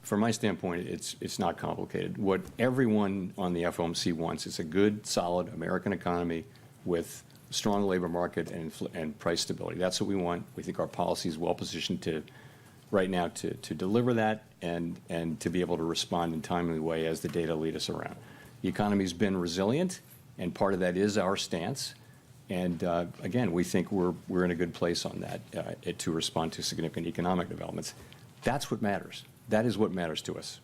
from my standpoint, it's not complicated. What everyone on the FOMC wants is a good, solid American economy with a strong labor market and price stability. That's what we want. We think our policy is well positioned to, right now, to deliver that and to be able to respond in a timely way as the data lead us around. The economy's been resilient, and part of that is our stance. And again, we think we're in a good place on that to respond to significant economic developments. That's what matters. That is what matters to us.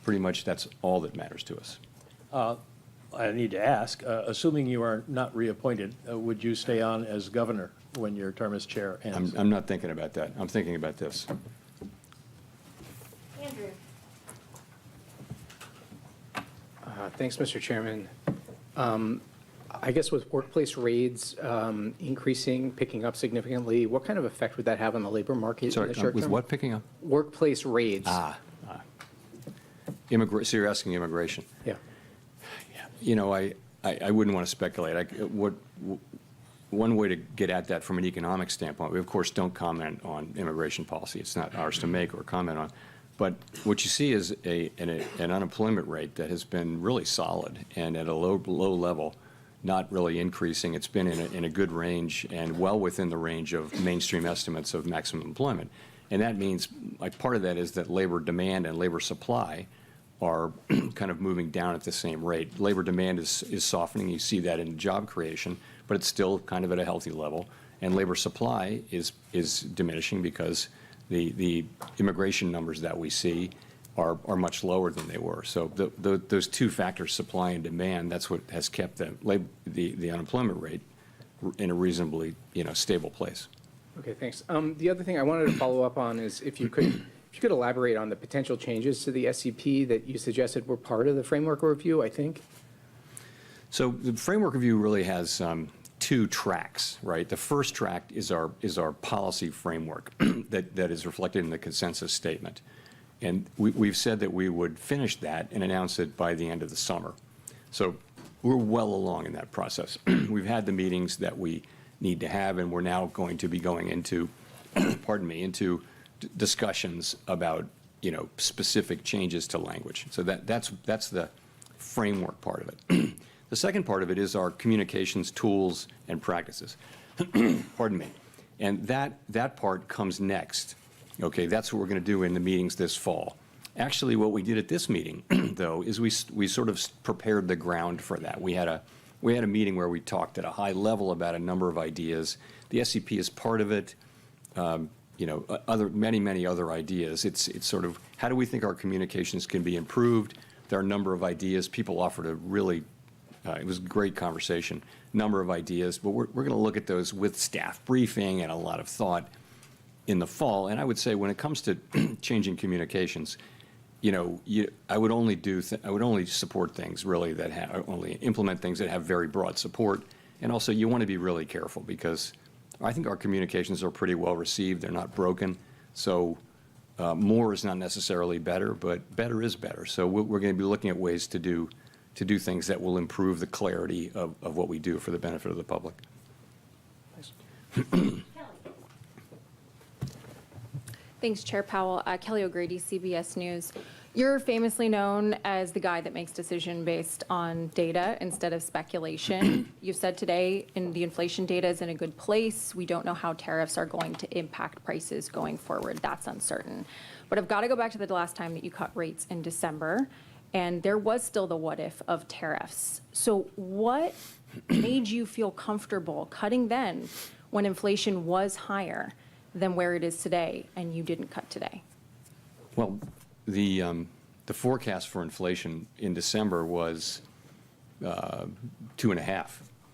Pretty much that's all that matters to us. I need to ask, assuming you are not reappointed, would you stay on as governor when your term as chair ends? I'm not thinking about that. I'm thinking about this. Andrew. Thanks, Mr. Chairman. I guess with workplace raids increasing, picking up significantly, what kind of effect would that have on the labor market Sorry, in the short with term? what picking up? Workplace raids. So you're asking immigration. Yeah. You know, I wouldn't want to speculate. One way to get at that from an economic standpoint, we of course don't comment on immigration policy. It's not ours to make or comment on. But what you see is an unemployment rate that has been really solid and at a low level, not really increasing. It's been in a good range and well within the range of mainstream estimates of maximum employment. And that means, like, part of that is that labor demand and labor supply are kind of moving down at the same rate. Labor demand is softening. You see that in job creation, but it's still kind of at a healthy level. And labor supply is diminishing because the immigration numbers that we see are much lower than they were. So those two factors, supply and demand, that's what has kept the unemployment rate in a reasonably stable place. Okay, thanks. The other thing I wanted to follow up on is if you could elaborate on the potential changes to the SEP that you suggested were part of the framework review, I think. So the framework review really has two tracks, right? The first track is our policy framework that is reflected in the consensus statement. And we've said that we would finish that and announce it by the end of the summer. So we're well along in that process. We've had the meetings that we need to have, and we're now going to be going into, into discussions about, specific changes to language. So that's the framework part of it. The second part of it is our communications tools and practices. Pardon me. And that part comes next. Okay, that's what we're going to do in the meetings this fall. Actually, what we did at this meeting, though, is we sort of prepared the ground for that. We had a meeting where we talked at a high level about a number of ideas. The SEP is part of it. Many other ideas. It's sort of how do we think our communications can be improved? There are a number of ideas. People offered a really it was a great conversation. Number of ideas, but we're going to look at those with staff briefing and a lot of thought in the fall. And I would say when it comes to changing communications, I would only support things really that only implement things that have very broad support. And also, you want to be really careful because I think our communications are pretty well received. They're not broken. So more is not necessarily better, but better is better. So we're going to be looking at ways to do things that will improve the clarity of what we do for the benefit of the public. Thanks, Chair Powell. Kelly O'Grady, CBS News. You're famously known as the guy that makes decision based on data instead of speculation. You've said today the inflation data is in a good place. We don't know how tariffs are going to impact prices going forward. That's uncertain. But I've got to go back to the last time that you cut rates in December, and there was still the what if of tariffs. So what made you feel comfortable cutting then when inflation was higher than where it is today and you didn't cut today? Well, the forecast for inflation in December was 2.5%.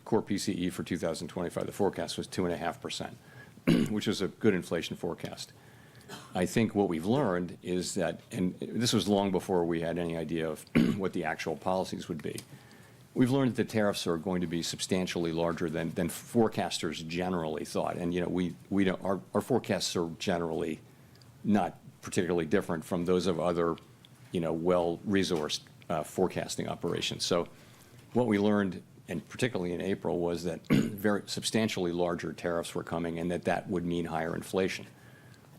Core PCE for 2025, the forecast was 2.5%, which is a good inflation forecast. I think what we've learned is that, and this was long before we had any idea of what the actual policies would be, we've learned that the tariffs are going to be substantially larger than forecasters generally thought. And we don't, our forecasts are generally not particularly different from those of other well-resourced forecasting operations. So what we learned, and particularly in April, was that very substantially larger tariffs were coming, and that would mean higher inflation.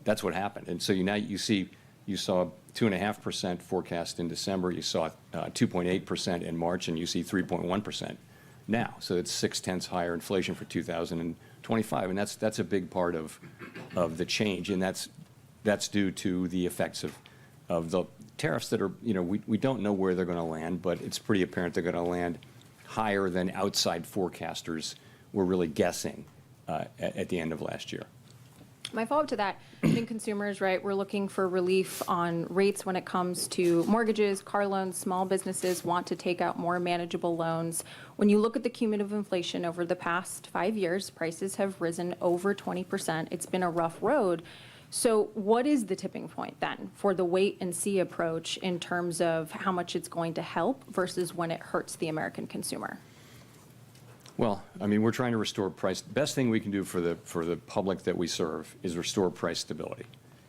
That's what happened. And so you saw 2.5% forecast in December, you saw 2.8% in March, and you see 3.1% now. So it's 0.6 higher inflation for 2025, and that's a big part of the change, and that's due to the effects of the tariffs that are, we don't know where they're going to land, but it's pretty apparent they're going to land higher than outside forecasters were really guessing at the end of last year. My follow-up to that, I think consumers, right, we're looking for relief on rates when it comes to mortgages, car loans. Small businesses want to take out more manageable loans. When you look at the cumulative inflation over the past 5 years, prices have risen over 20%. It's been a rough road. So what is the tipping point then for the wait and see approach in terms of how much it's going to help versus when it hurts the American consumer? Well, I mean, we're trying to restore price. The best thing we can do for the public that we serve is restore price stability.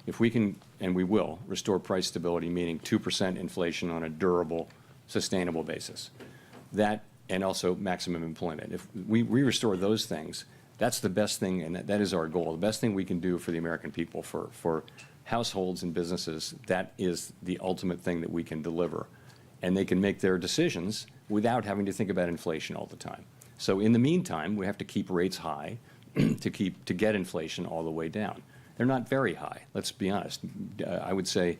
If we can, and we will, restore price stability, meaning 2% inflation on a durable, sustainable basis, that, and also maximum employment. If we restore those things, that's the best thing, and that is our goal. The best thing we can do for the American people, for households and businesses, that is the ultimate thing that we can deliver. And they can make their decisions without having to think about inflation all the time. So in the meantime, we have to keep rates high to get inflation all the way down. They're not very high, let's be honest. I would say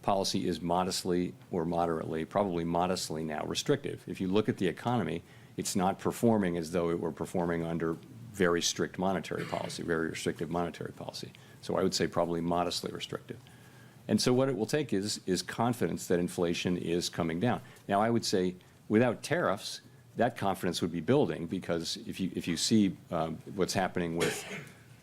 policy is modestly or moderately, probably modestly now, restrictive. If you look at the economy, it's not performing as though it were performing under very strict monetary policy, very restrictive monetary policy. So I would say probably modestly restrictive. And so what it will take is confidence that inflation is coming down. Now, I would say without tariffs, that confidence would be building, because if you see what's happening with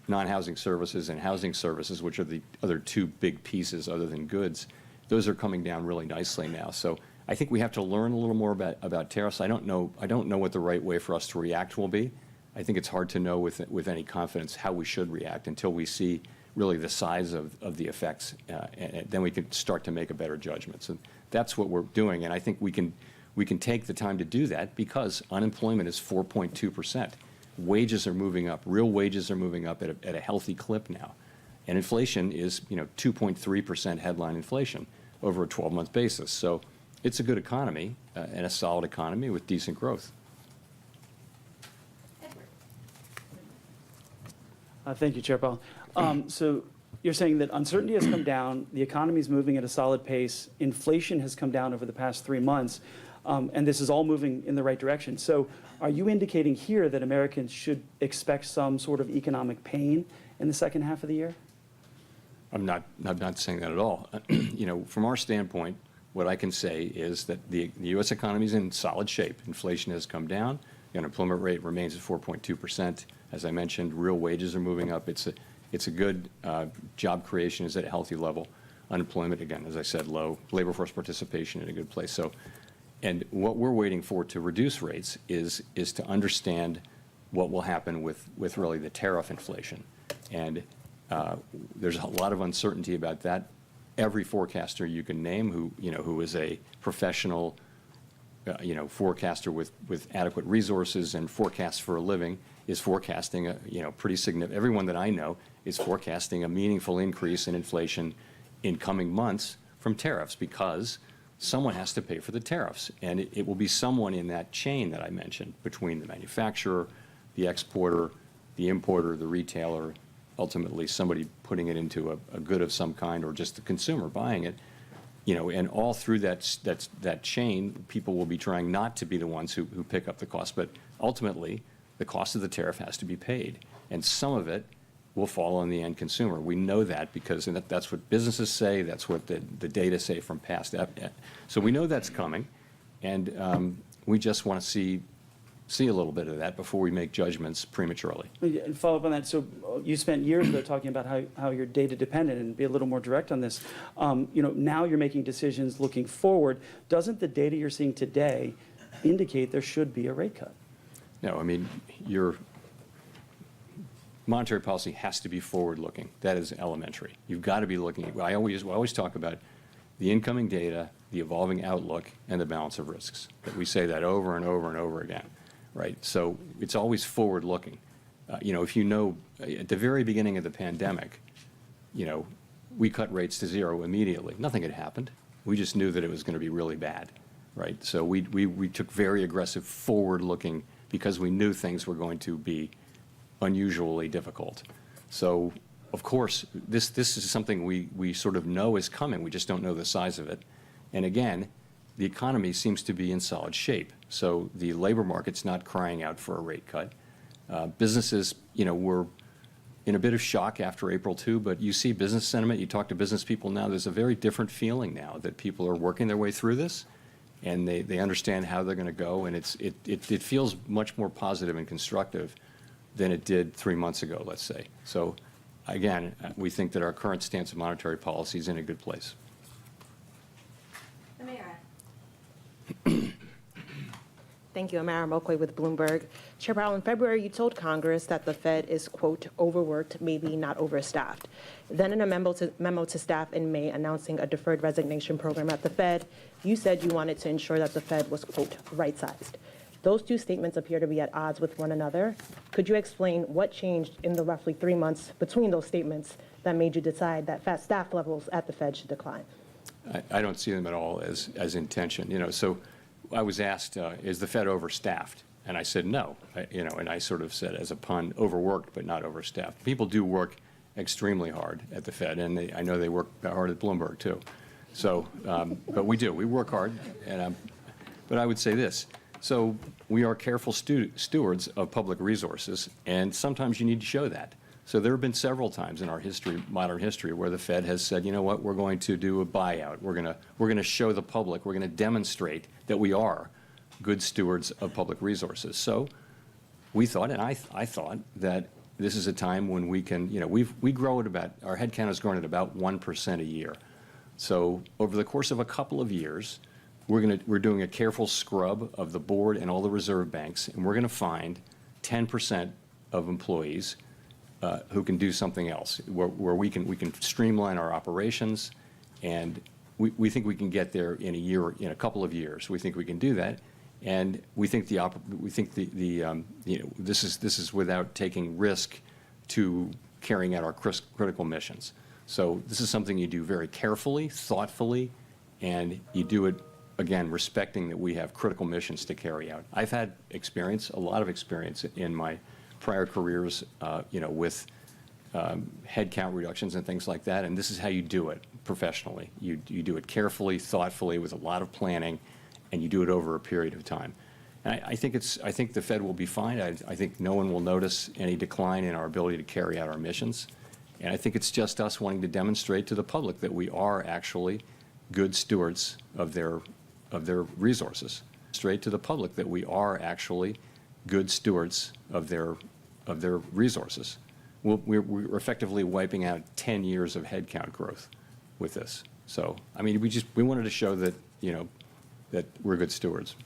non-housing services and housing services, which are the other two big pieces other than goods, those are coming down really nicely now. So I think we have to learn a little more about tariffs. I don't know what the right way for us to react will be. I think it's hard to know with any confidence how we should react until we see really the size of the effects, and then we can start to make a better judgment. So that's what we're doing, and I think we can take the time to do that because unemployment is 4.2%. Wages are moving up. Real wages are moving up at a healthy clip now. And inflation is 2.3% headline inflation over a 12-month basis. So it's a good economy and a solid economy with decent growth. Thank you, Chair Powell. So you're saying that uncertainty has come down, the economy is moving at a solid pace, inflation has come down over the past 3 months, and this is all moving in the right direction. So are you indicating here that Americans should expect some sort of economic pain in the second half of the year? I'm not saying that at all. From our standpoint, what I can say is that the U.S. economy is in solid shape. Inflation has come down. The unemployment rate remains at 4.2%. As I mentioned, real wages are moving up. It's a good job creation is at a healthy level. Unemployment, again, as I said, low. Labor force participation in a good place. So, and what we're waiting for to reduce rates is to understand what will happen with really the tariff inflation. And there's a lot of uncertainty about that. Every forecaster you can name who is a professional forecaster with adequate resources and forecasts for a living is forecasting a pretty significant, everyone that I know is forecasting a meaningful increase in inflation in coming months from tariffs, because someone has to pay for the tariffs. And it will be someone in that chain that I mentioned, between the manufacturer, the exporter, the importer, the retailer, ultimately somebody putting it into a good of some kind, or just the consumer buying it. And all through that chain, people will be trying not to be the ones who pick up the cost, but ultimately the cost of the tariff has to be paid, and some of it will fall on the end consumer. We know that because that's what businesses say, that's what the data say from past. So we know that's coming, and we just want to see a little bit of that before we make judgments prematurely. And follow up on that, so you spent years ago talking about how you're data dependent, and be a little more direct on this. Now you're making decisions looking forward. Doesn't the data you're seeing today indicate there should be a rate cut? No, I mean, your monetary policy has to be forward-looking. That is elementary. You've got to be looking. I always talk about the incoming data, the evolving outlook, and the balance of risks. That we say that over and over and over again, right? So it's always forward-looking. If you know, at the very beginning of the pandemic, we cut rates to zero immediately. Nothing had happened. We just knew that it was going to be really bad, right? So we took very aggressive forward-looking because we knew things were going to be unusually difficult. So, of course, this is something we sort of know is coming. We just don't know the size of it. And again, the economy seems to be in solid shape. So the labor market's not crying out for a rate cut. Businesses, were in a bit of shock after April 2, but you see business sentiment, you talk to business people now, there's a very different feeling now that people are working their way through this, and they understand how they're going to go, and it feels much more positive and constructive than it did 3 months ago, let's say. So again, we think that our current stance of monetary policy is in a good place. Thank you. Amara Mokwe with Bloomberg. Chair Powell, in February, you told Congress that the Fed is, quote, overworked, maybe not overstaffed. Then in a memo to staff in May announcing a deferred resignation program at the Fed, you said you wanted to ensure that the Fed was, quote, right-sized. Those two statements appear to be at odds with one another. Could you explain what changed in the roughly 3 months between those statements that made you decide that staff levels at the Fed should decline? I don't see them at all as intention. So I was asked, is the Fed overstaffed? And I said no, and I sort of said as a pun, overworked but not overstaffed. People do work extremely hard at the Fed, and I know they work hard at Bloomberg too. So, but we do, we work hard, but I would say this. So we are careful stewards of public resources, and sometimes you need to show that. So there have been several times in our history, modern history, where the Fed has said, you know what, we're going to do a buyout. We're going to show the public, we're going to demonstrate that we are good stewards of public resources. So we thought, and I thought, that this is a time when we can, we grow at about, our headcount has grown at about 1% a year. So over the course of a couple of years, we're doing a careful scrub of the board and all the reserve banks, and we're going to find 10% of employees who can do something else, where we can streamline our operations, and we think we can get there in a couple of years. We think we can do that, and we think this is without taking risk to carrying out our critical missions. So this is something you do very carefully, thoughtfully, and you do it again respecting that we have critical missions to carry out. I've had experience, a lot of experience in my prior careers, with headcount reductions and things like that, and this is how you do it professionally. You do it carefully, thoughtfully, with a lot of planning, and you do it over a period of time. And I think the Fed will be fine. I think no one will notice any decline in our ability to carry out our missions, and I think it's just us wanting to demonstrate to the public that we are actually good stewards of their resources. Straight to the public that we are actually good stewards of their resources. We're effectively wiping out 10 years of headcount growth with this. So, I mean, we wanted to show that, that we're good stewards.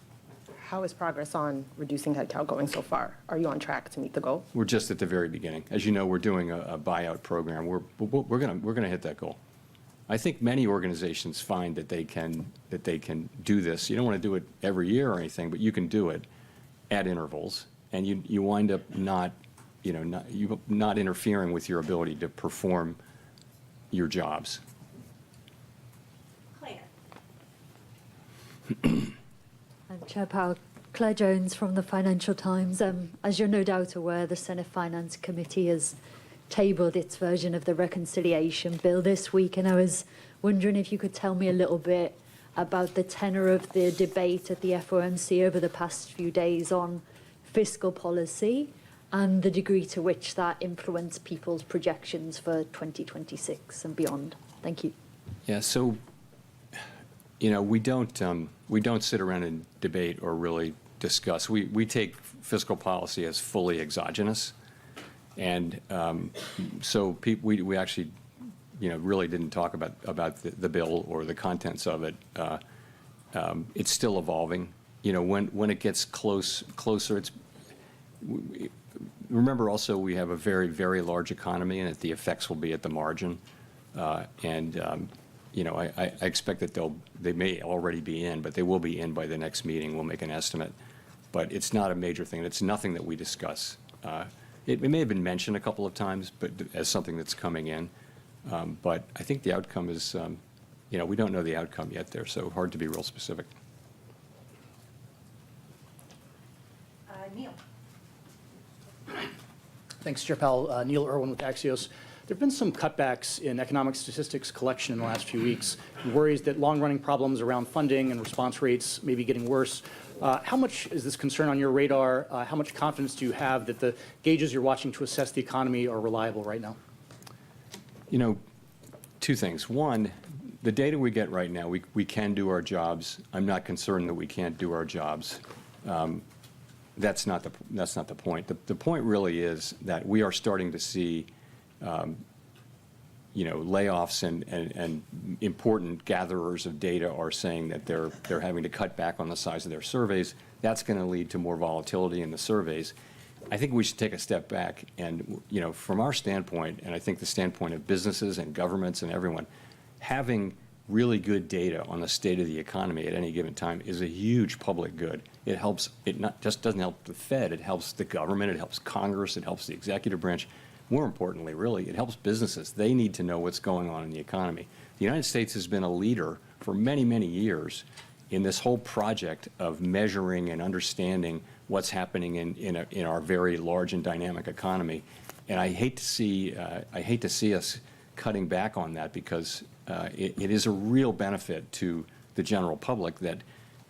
How is progress on reducing headcount going so far? Are you on track to meet the goal? We're just at the very beginning. As you know, we're doing a buyout program. We're going to hit that goal. I think many organizations find that they can do this. You don't want to do it every year or anything, but you can do it at intervals, and you wind up not interfering with your ability to perform your jobs. Chair Powell, Claire Jones from the Financial Times. As you're no doubt aware, the Senate Finance Committee has tabled its version of the reconciliation bill this week, and I was wondering if you could tell me a little bit about the tenor of the debate at the FOMC over the past few days on fiscal policy and the degree to which that influenced people's projections for 2026 and beyond. Thank you. Yeah, so, we don't sit around and debate or really discuss. We take fiscal policy as fully exogenous. And so we actually, really didn't talk about the bill or the contents of it. It's still evolving. When it gets closer, remember also we have a very, very large economy, and the effects will be at the margin. I expect that they may already be in, but they will be in by the next meeting. We'll make an estimate. But it's not a major thing. It's nothing that we discuss. It may have been mentioned a couple of times, but as something that's coming in. But I think the outcome is, we don't know the outcome yet there, so hard to be real specific. Neil. Thanks, Chair Powell. Neil Irwin with Axios. There have been some cutbacks in economic statistics collection in the last few weeks. Worries that long-running problems around funding and response rates may be getting worse. How much is this concern on your radar? How much confidence do you have that the gauges you're watching to assess the economy are reliable right now? Two things. One, the data we get right now, we can do our jobs. I'm not concerned that we can't do our jobs. That's not the point. The point really is that we are starting to see layoffs and important gatherers of data are saying that they're having to cut back on the size of their surveys. That's going to lead to more volatility in the surveys. I think we should take a step back and, from our standpoint, and I think the standpoint of businesses and governments and everyone, having really good data on the state of the economy at any given time is a huge public good. It helps, it not just doesn't help the Fed, it helps the government, it helps Congress, it helps the executive branch. More importantly, really, it helps businesses. They need to know what's going on in the economy. The United States has been a leader for many, many years in this whole project of measuring and understanding what's happening in our very large and dynamic economy. And I hate to see us cutting back on that because it is a real benefit to the general public that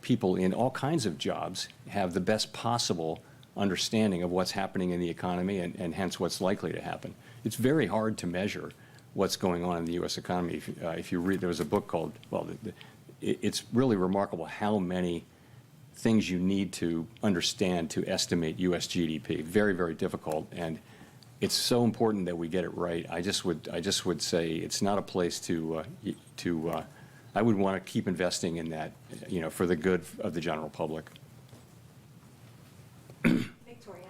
people in all kinds of jobs have the best possible understanding of what's happening in the economy and hence what's likely to happen. It's very hard to measure what's going on in the U.S. economy. If you read, there was a book called, it's really remarkable how many things you need to understand to estimate U.S. GDP. Very, very difficult, and it's so important that we get it right. I just would say it's not a place I would want to keep investing in that, for the good of the general public. Victoria.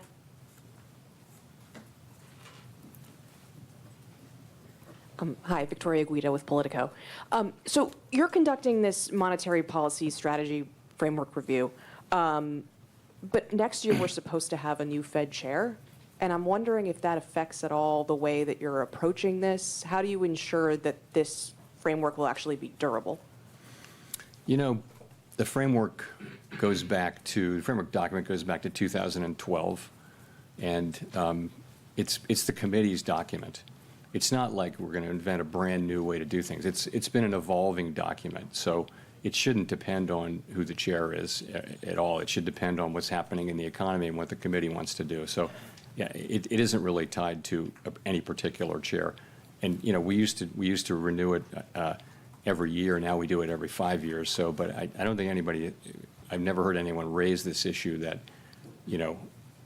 Hi, Victoria Guida with Politico. So you're conducting this monetary policy strategy framework review, but next year we're supposed to have a new Fed chair, and I'm wondering if that affects at all the way that you're approaching this. How do you ensure that this framework will actually be durable? The framework document goes back to 2012, and it's the committee's document. It's not like we're going to invent a brand new way to do things. It's been an evolving document, so it shouldn't depend on who the chair is at all. It should depend on what's happening in the economy and what the committee wants to do. So, yeah, it isn't really tied to any particular chair. And we used to renew it every year. Now we do it every 5 years. So, but I don't think I've never heard anyone raise this issue that,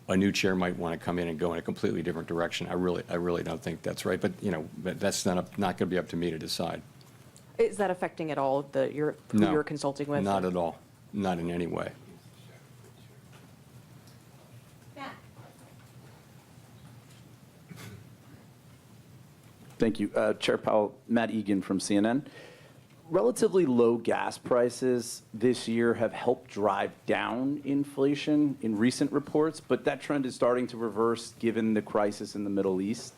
a new chair might want to come in and go in a completely different direction. I really don't think that's right. But but that's not going to be up to me to decide. Is that affecting at all who you're consulting with? Not at all. Not in any way. Thank you. Chair Powell, Matt Egan from CNN. Relatively low gas prices this year have helped drive down inflation in recent reports, but that trend is starting to reverse given the crisis in the Middle East.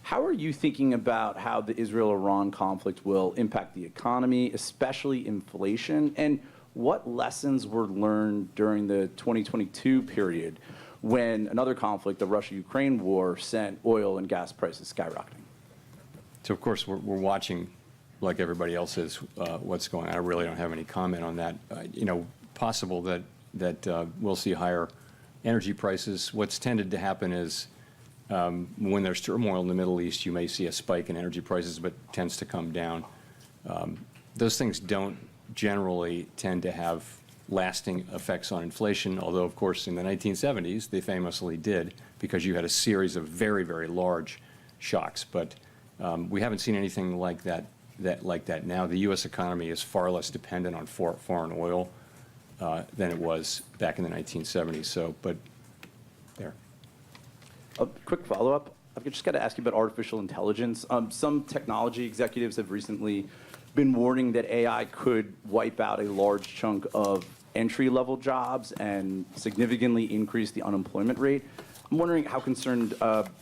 How are you thinking about how the Israel-Iran conflict will impact the economy, especially inflation? And what lessons were learned during the 2022 period when another conflict, the Russia-Ukraine war, sent oil and gas prices skyrocketing? So, of course, we're watching, like everybody else is, what's going on. I really don't have any comment on that. Possible that we'll see higher energy prices. What's tended to happen is when there's turmoil in the Middle East, you may see a spike in energy prices, but tends to come down. Those things don't generally tend to have lasting effects on inflation, although, of course, in the 1970s, they famously did, because you had a series of very, very large shocks. But we haven't seen anything like that now. The U.S. economy is far less dependent on foreign oil than it was back in the 1970s. So, but there. A quick follow-up. I've just got to ask you about artificial intelligence. Some technology executives have recently been warning that AI could wipe out a large chunk of entry-level jobs and significantly increase the unemployment rate. I'm wondering how concerned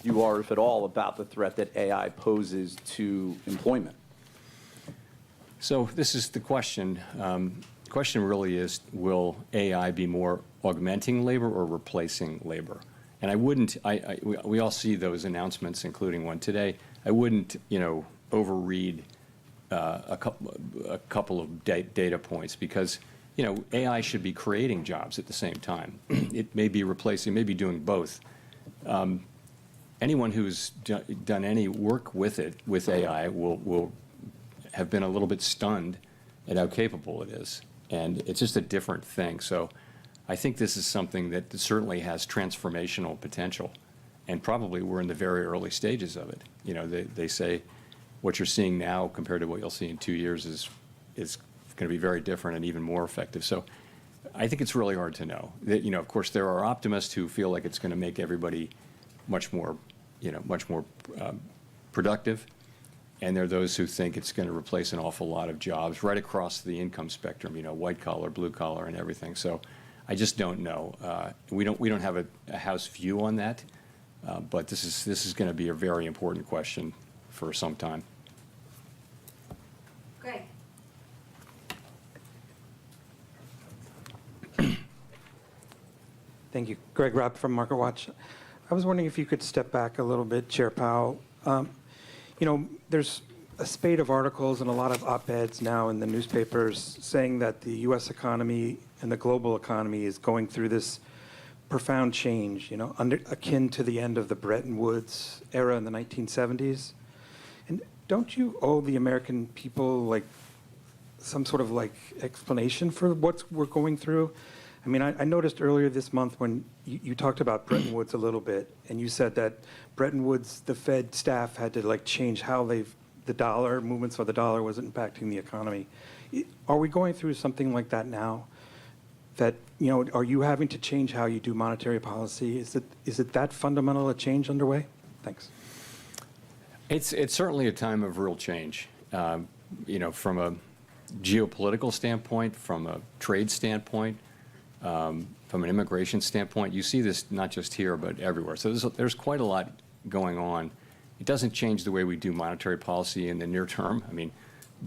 you are, if at all, about the threat that AI poses to employment. So this is the question. The question really is, will AI be more augmenting labor or replacing labor? And I wouldn't, we all see those announcements, including one today. I wouldn't, overread a couple of data points, because, AI should be creating jobs at the same time. It may be replacing, maybe doing both. Anyone who's done any work with it, with AI, will have been a little bit stunned at how capable it is. And it's just a different thing. So I think this is something that certainly has transformational potential. And probably we're in the very early stages of it. They say what you're seeing now compared to what you'll see in 2 years is going to be very different and even more effective. So I think it's really hard to know. Of course, there are optimists who feel like it's going to make everybody much more productive. And there are those who think it's going to replace an awful lot of jobs right across the income spectrum, white collar, blue collar, and everything. So I just don't know. We don't have a house view on that, but this is going to be a very important question for some time. Greg. Thank you. Greg Rapp from MarketWatch. I was wondering if you could step back a little bit, Chair Powell. There's a spate of articles and a lot of op-eds now in the newspapers saying that the U.S. economy and the global economy is going through this profound change, akin to the end of the Bretton Woods era in the 1970s. And don't you owe the American people some sort of explanation for what we're going through? I mean, I noticed earlier this month when you talked about Bretton Woods a little bit, and you said that Bretton Woods, the Fed staff had to change how the dollar, movements of the dollar was impacting the economy. Are we going through something like that now? That, are you having to change how you do monetary policy? Is it that fundamental a change underway? Thanks. It's certainly a time of real change. From a geopolitical standpoint, from a trade standpoint, from an immigration standpoint. You see this not just here, but everywhere. So there's quite a lot going on. It doesn't change the way we do monetary policy in the near term. And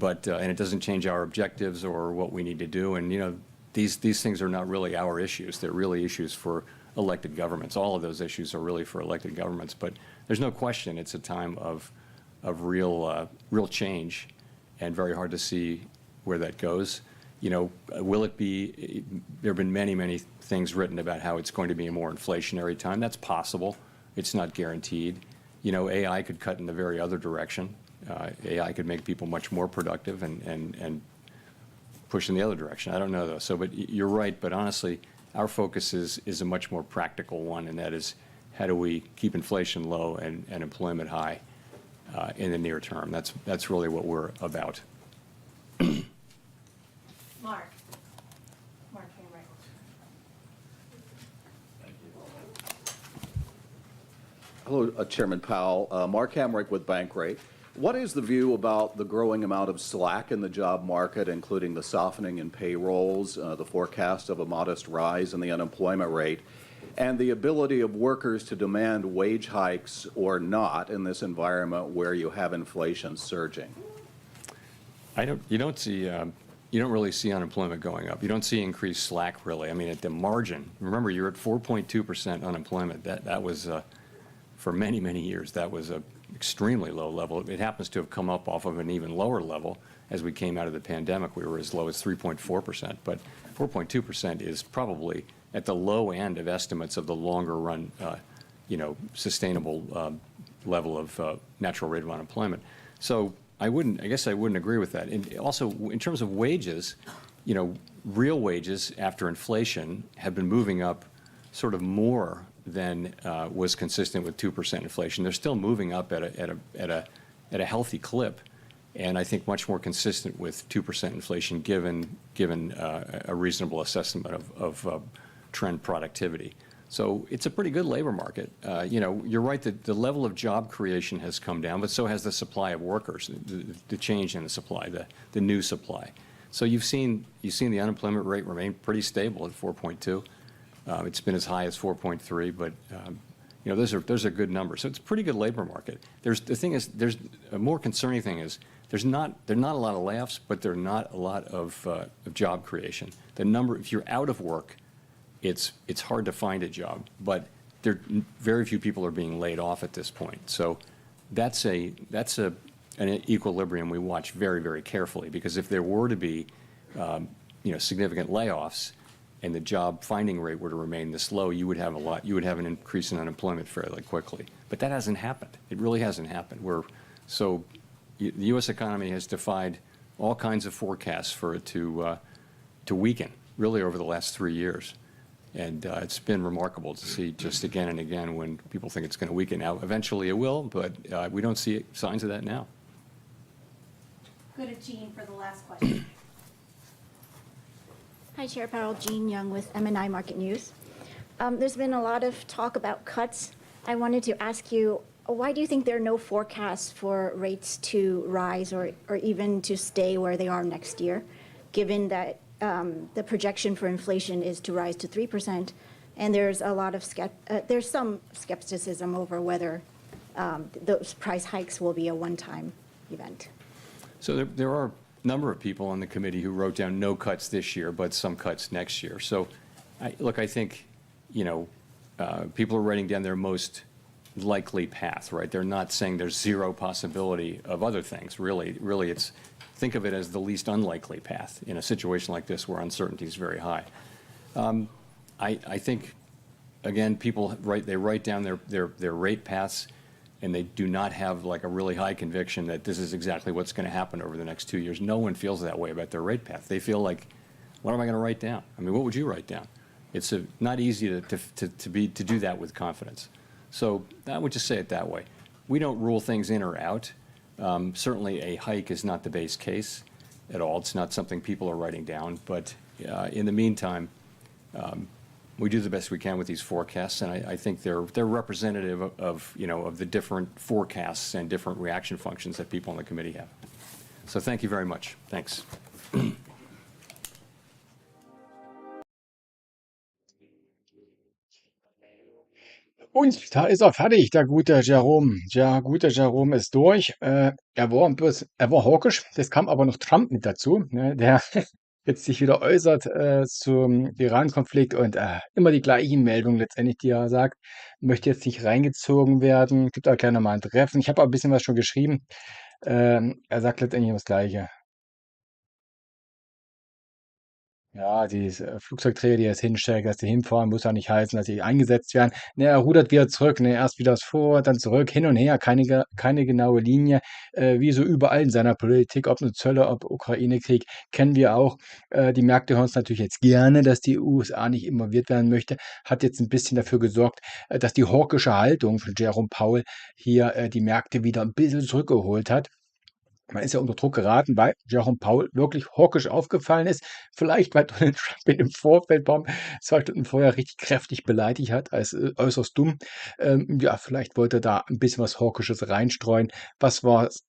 it doesn't change our objectives or what we need to do. And, these things are not really our issues. They're really issues for elected governments. All of those issues are really for elected governments. But there's no question it's a time of real change, and very hard to see where that goes. Will it be? There have been many things written about how it's going to be a more inflationary time. That's possible. It's not guaranteed. AI could cut in the very other direction. AI could make people much more productive and push in the other direction. I don't know, though. So, but you're right. But honestly, our focus is a much more practical one, and that is, how do we keep inflation low and employment high in the near term? That's really what we're about. Mark. Hello, Chairman Powell. Mark Hamrick with Bankrate. What is the view about the growing amount of slack in the job market, including the softening in payrolls, the forecast of a modest rise in the unemployment rate, and the ability of workers to demand wage hikes or not in this environment where you have inflation surging? You don't really see unemployment going up. You don't see increased slack, really. At the margin, remember, you're at 4.2% unemployment. That was, for many years, that was a extremely low level. It happens to have come up off of an even lower level as we came out of the pandemic. We were as low as 3.4%, but 4.2% is probably at the low end of estimates of the longer run, sustainable level of natural rate of unemployment. So I guess I wouldn't agree with that. And also, in terms of wages, real wages after inflation have been moving up sort of more than was consistent with 2% inflation. They're still moving up at a healthy clip, and I think much more consistent with 2% inflation given a reasonable assessment of trend productivity. So it's a pretty good labor market. You're right that the level of job creation has come down, but so has the supply of workers, the change in the supply, the new supply. So you've seen the unemployment rate remain pretty stable at 4.2. It's been as high as 4.3, but those are good numbers. So it's a pretty good labor market. There's a more concerning thing is there are not a lot of layoffs, but there are not a lot of job creation. If you're out of work, it's hard to find a job, but very few people are being laid off at this point. So that's an equilibrium we watch very, very carefully, because if there were to be significant layoffs and the job finding rate were to remain this low, you would have an increase in unemployment fairly quickly. But that hasn't happened. It really hasn't happened. The U.S. economy has defied all kinds of forecasts for it to weaken, really, over the last 3 years. And it's been remarkable to see just again and again when people think it's going to weaken. Now, eventually it will, but we don't see signs of that now. Go to Jean for the last question. Hi, Chair Powell. Jean Young with MNI Market News. There's been a lot of talk about cuts. I wanted to ask you, why do you think there are no forecasts for rates to rise or even to stay where they are next year, given that the projection for inflation is to rise to 3%, and there's a lot of there's some skepticism over whether those price hikes will be a one-time event? So there are a number of people on the committee who wrote down no cuts this year, but some cuts next year. So, I think, people are writing down their most likely path, right? They're not saying there's zero possibility of other things. Really, think of it as the least unlikely path in a situation like this where uncertainty is very high. I think, again, people write down their rate paths, and they do not have like a really high conviction that this is exactly what's going to happen over the next 2 years. No one feels that way about their rate path. They feel like, what am I going to write down? I mean, what would you write down? It's not easy to do that with confidence. So I would just say it that way. We don't rule things in or out. Certainly a hike is not the base case at all. It's not something people are writing down. But in the meantime, we do the best we can with these forecasts, and I think they're representative of the different forecasts and different reaction functions that people on the committee have. So thank you very much. Thanks. Und da ist er fertig, der gute Jerome. Der gute Jerome ist durch. Er war hawkisch, das kam aber noch Trump mit dazu, ne, der jetzt sich wieder äußert zum Iran-Konflikt und immer die gleichen Meldungen letztendlich, die er sagt, möchte jetzt nicht reingezogen werden, gibt auch gleich nochmal ein Treffen. Ich habe auch ein bisschen was schon geschrieben. Er sagt letztendlich immer das Gleiche. Ja, diese Flugzeugträger, die jetzt hinstellen, dass die hinfahren, muss ja nicht heißen, dass sie eingesetzt werden. Ne, er rudert wieder zurück, ne, erst wieder vor, dann zurück, hin und her, keine genaue Linie, wie so überall in seiner Politik, ob nur Zölle, ob Ukraine-Krieg, kennen wir auch. Die Märkte hören es natürlich jetzt gerne, dass die USA nicht involviert werden möchte, hat jetzt ein bisschen dafür gesorgt, dass die hawkische Haltung von Jerome Powell hier die Märkte wieder ein bisschen zurückgeholt hat. Man ist ja unter Druck geraten, weil Jerome Powell wirklich hawkisch aufgefallen ist. Vielleicht, weil Donald Trump ihn im Vorfeld 2 Stunden vorher richtig kräftig beleidigt hat, als äußerst dumm. Ja, vielleicht wollte er da ein bisschen was Hawkisches reinstreuen. Was war das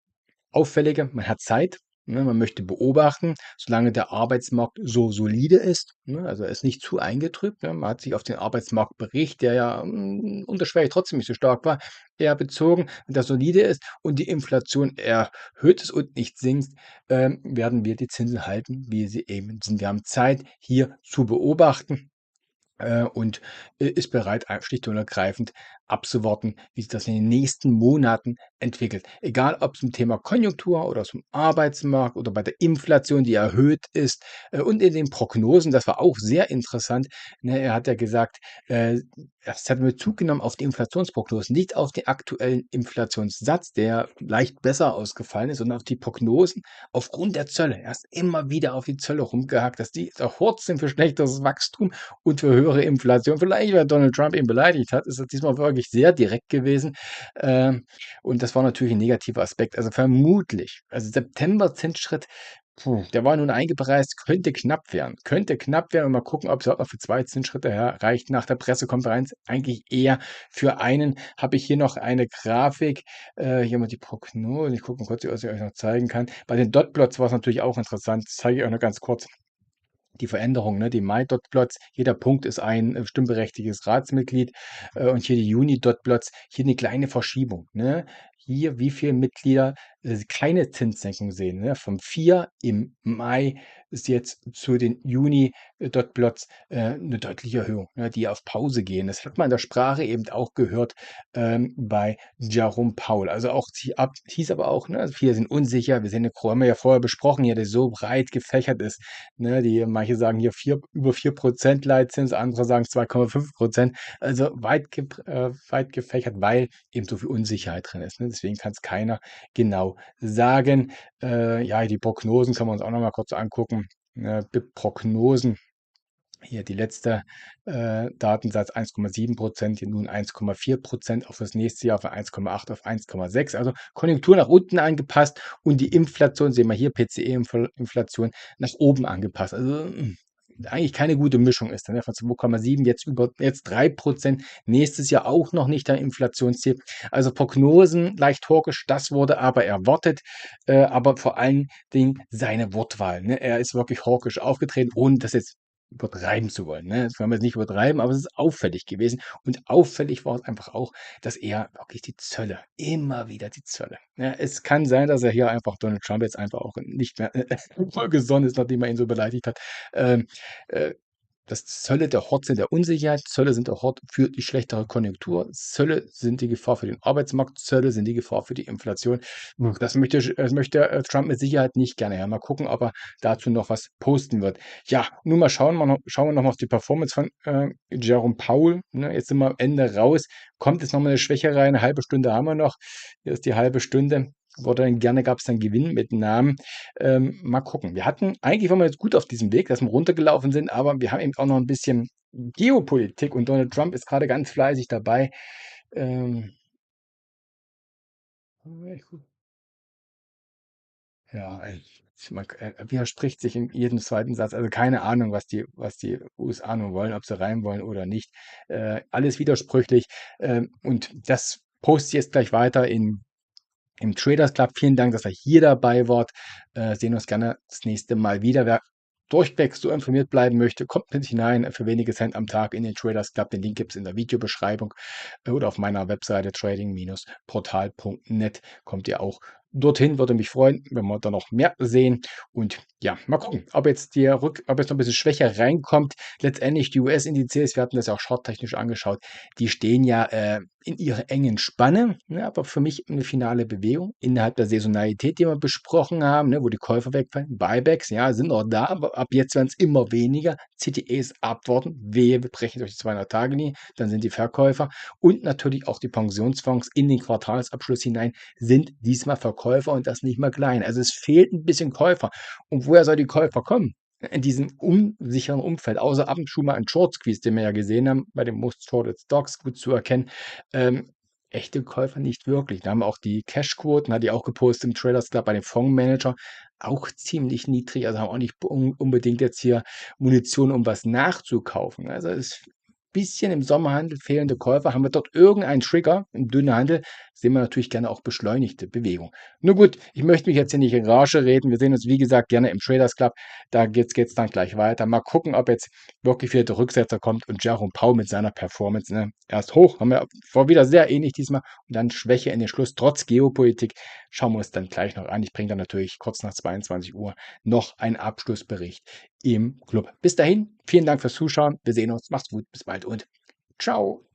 Auffällige? Man hat Zeit. Ne, man möchte beobachten, solange der Arbeitsmarkt so solide ist, ne, also er ist nicht zu eingetrübt. Ne, man hat sich auf den Arbeitsmarktbericht, der ja unterschwellig trotzdem nicht so stark war, eher bezogen, wenn der solide ist und die Inflation erhöht ist und nicht sinkt, werden wir die Zinsen halten, wie sie eben sind. Wir haben Zeit, hier zu beobachten und ist bereit, schlicht und ergreifend abzuwarten, wie sich das in den nächsten Monaten entwickelt. Egal, ob es zum Thema Konjunktur oder zum Arbeitsmarkt oder bei der Inflation, die erhöht ist und in den Prognosen, das war auch sehr interessant. Ne, er hat ja gesagt, es hat Bezug genommen auf die Inflationsprognosen, nicht auf den aktuellen Inflationssatz, der leicht besser ausgefallen ist, sondern auf die Prognosen aufgrund der Zölle. Er ist immer wieder auf die Zölle rumgehackt, dass die der Hort sind für schlechteres Wachstum und für höhere Inflation. Vielleicht, weil Donald Trump ihn beleidigt hat, ist das diesmal wirklich sehr direkt gewesen. Und das war natürlich ein negativer Aspekt. Also vermutlich, also September-Zinsschritt Der war nun eingepreist, könnte knapp werden. Könnte knapp werden und mal gucken, ob es überhaupt noch für 2 Zinsschritte reicht nach der Pressekonferenz. Eigentlich eher für einen. Habe ich hier noch eine Grafik, hier mal die Prognose. Ich gucke mal kurz, was ich euch noch zeigen kann. Bei den Dotplots war es natürlich auch interessant. Das zeige ich euch noch ganz kurz. Die Veränderung, ne? Die Mai-Dotplots, jeder Punkt ist ein stimmberechtigtes Ratsmitglied und hier die Juni-Dotplots, hier eine kleine Verschiebung. Ne? Hier, wie viele Mitglieder keine Zinssenkung sehen. Ne? Vom 4 im Mai ist jetzt zu den Juni-Dotplots eine deutliche Erhöhung, ne? Die auf Pause gehen. Das hat man in der Sprache eben auch gehört bei Jerome Powell. Also auch hieß aber auch, ne? Also viele sind unsicher. Wir sehen, haben wir ja vorher besprochen, hier, der so breit gefächert ist. Ne? Manche sagen hier über 4% Leitzins, andere sagen 2,5%. Also weit gefächert, weil eben so viel Unsicherheit drin ist. Ne? Deswegen kann es keiner genau sagen. Ja, die Prognosen kann man uns auch noch mal kurz angucken. Prognosen. Hier die letzte Datensatz 1,7%, hier nun 1,4% auf das nächste Jahr von 1,8 auf 1,6. Also Konjunktur nach unten angepasst und die Inflation, sehen wir hier, PCE-Inflation nach oben angepasst. Also eigentlich keine gute Mischung ist. Ne? Von 2,7 jetzt 3%, nächstes Jahr auch noch nicht ein Inflationsziel. Also Prognosen leicht hawkisch, das wurde aber erwartet, aber vor allen Dingen seine Wortwahl. Ne? Er ist wirklich hawkisch aufgetreten, ohne das jetzt übertreiben zu wollen. Ne? Das wollen wir jetzt nicht übertreiben, aber es ist auffällig gewesen. Und auffällig war es einfach auch, dass er wirklich die Zölle, immer wieder die Zölle. Ja, es kann sein, dass er hier einfach Donald Trump jetzt einfach auch nicht mehr voll gesonnen ist, nachdem er ihn so beleidigt hat. Dass Zölle der Hort sind der Unsicherheit, Zölle sind der Hort für die schlechtere Konjunktur, Zölle sind die Gefahr für den Arbeitsmarkt, Zölle sind die Gefahr für die Inflation. Das möchte Trump mit Sicherheit nicht gerne. Ja, mal gucken, ob er dazu noch was posten wird. Ja, nun mal schauen wir noch mal auf die Performance von Jerome Powell. Ne, jetzt sind wir am Ende raus. Kommt jetzt noch mal eine Schwäche rein, eine halbe Stunde haben wir noch. Hier ist die halbe Stunde. Gab es dann Gewinn mit Namen. Mal gucken. Eigentlich waren wir jetzt gut auf diesem Weg, dass wir runtergelaufen sind, aber wir haben eben auch noch ein bisschen Geopolitik und Donald Trump ist gerade ganz fleißig dabei. Ja, er widerspricht sich in jedem zweiten Satz. Also keine Ahnung, was die USA nun wollen, ob sie rein wollen oder nicht. Alles widersprüchlich. Und das poste ich jetzt gleich weiter im Traders Club. Vielen Dank, dass ihr hier dabei wart. Sehen uns gerne das nächste Mal wieder. Wer durchweg so informiert bleiben möchte, kommt mit hinein für wenige Cent am Tag in den Traders Club. Den Link gibt es in der Videobeschreibung oder auf meiner Webseite trading-portal.net. Kommt ihr auch dorthin. Würde mich freuen, wenn wir da noch mehr sehen. Und ja, mal gucken, ob jetzt noch ein bisschen schwächer reinkommt. Letztendlich die US-Indizes, wir hatten das ja auch charttechnisch angeschaut, die stehen ja in ihrer engen Spanne, ne, aber für mich eine finale Bewegung innerhalb der Saisonalität, die wir besprochen haben, ne, wo die Käufer wegfallen. Buybacks, ja, sind noch da, aber ab jetzt werden es immer weniger. CTEs abwarten, wir brechen durch die 200-Tage-Linie, dann sind die Verkäufer und natürlich auch die Pensionsfonds in den Quartalsabschluss hinein sind diesmal Verkäufer und das nicht mal klein. Also es fehlt ein bisschen Käufer. Und woher soll die Käufer kommen? In diesem unsicheren Umfeld, außer ab und zu mal ein Short Squeeze, den wir ja gesehen haben, bei den Most Shorted Stocks gut zu erkennen. Echte Käufer nicht wirklich. Da haben wir auch die Cash-Quoten, hat die auch gepostet im Traders Club bei den Fondsmanager, auch ziemlich niedrig, also haben auch nicht unbedingt jetzt hier Munition, um was nachzukaufen. Also es ist ein bisschen im Sommerhandel fehlende Käufer. Haben wir dort irgendeinen Trigger im dünnen Handel, sehen wir natürlich gerne auch beschleunigte Bewegung. Nur gut, ich möchte mich jetzt hier nicht in Rage reden. Wir sehen uns, wie gesagt, gerne im Traders Club. Da geht's dann gleich weiter. Mal gucken, ob jetzt wirklich wieder der Rücksetzer kommt und Jerome Powell mit seiner Performance, ne, erst hoch, haben wir vor wieder sehr ähnlich diesmal und dann Schwäche in den Schluss, trotz Geopolitik. Schauen wir uns dann gleich noch an. Ich bringe dann natürlich kurz nach 22 Uhr noch einen Abschlussbericht im Club. Bis dahin, vielen Dank fürs Zuschauen. Wir sehen uns. Macht's gut. Bis bald und ciao.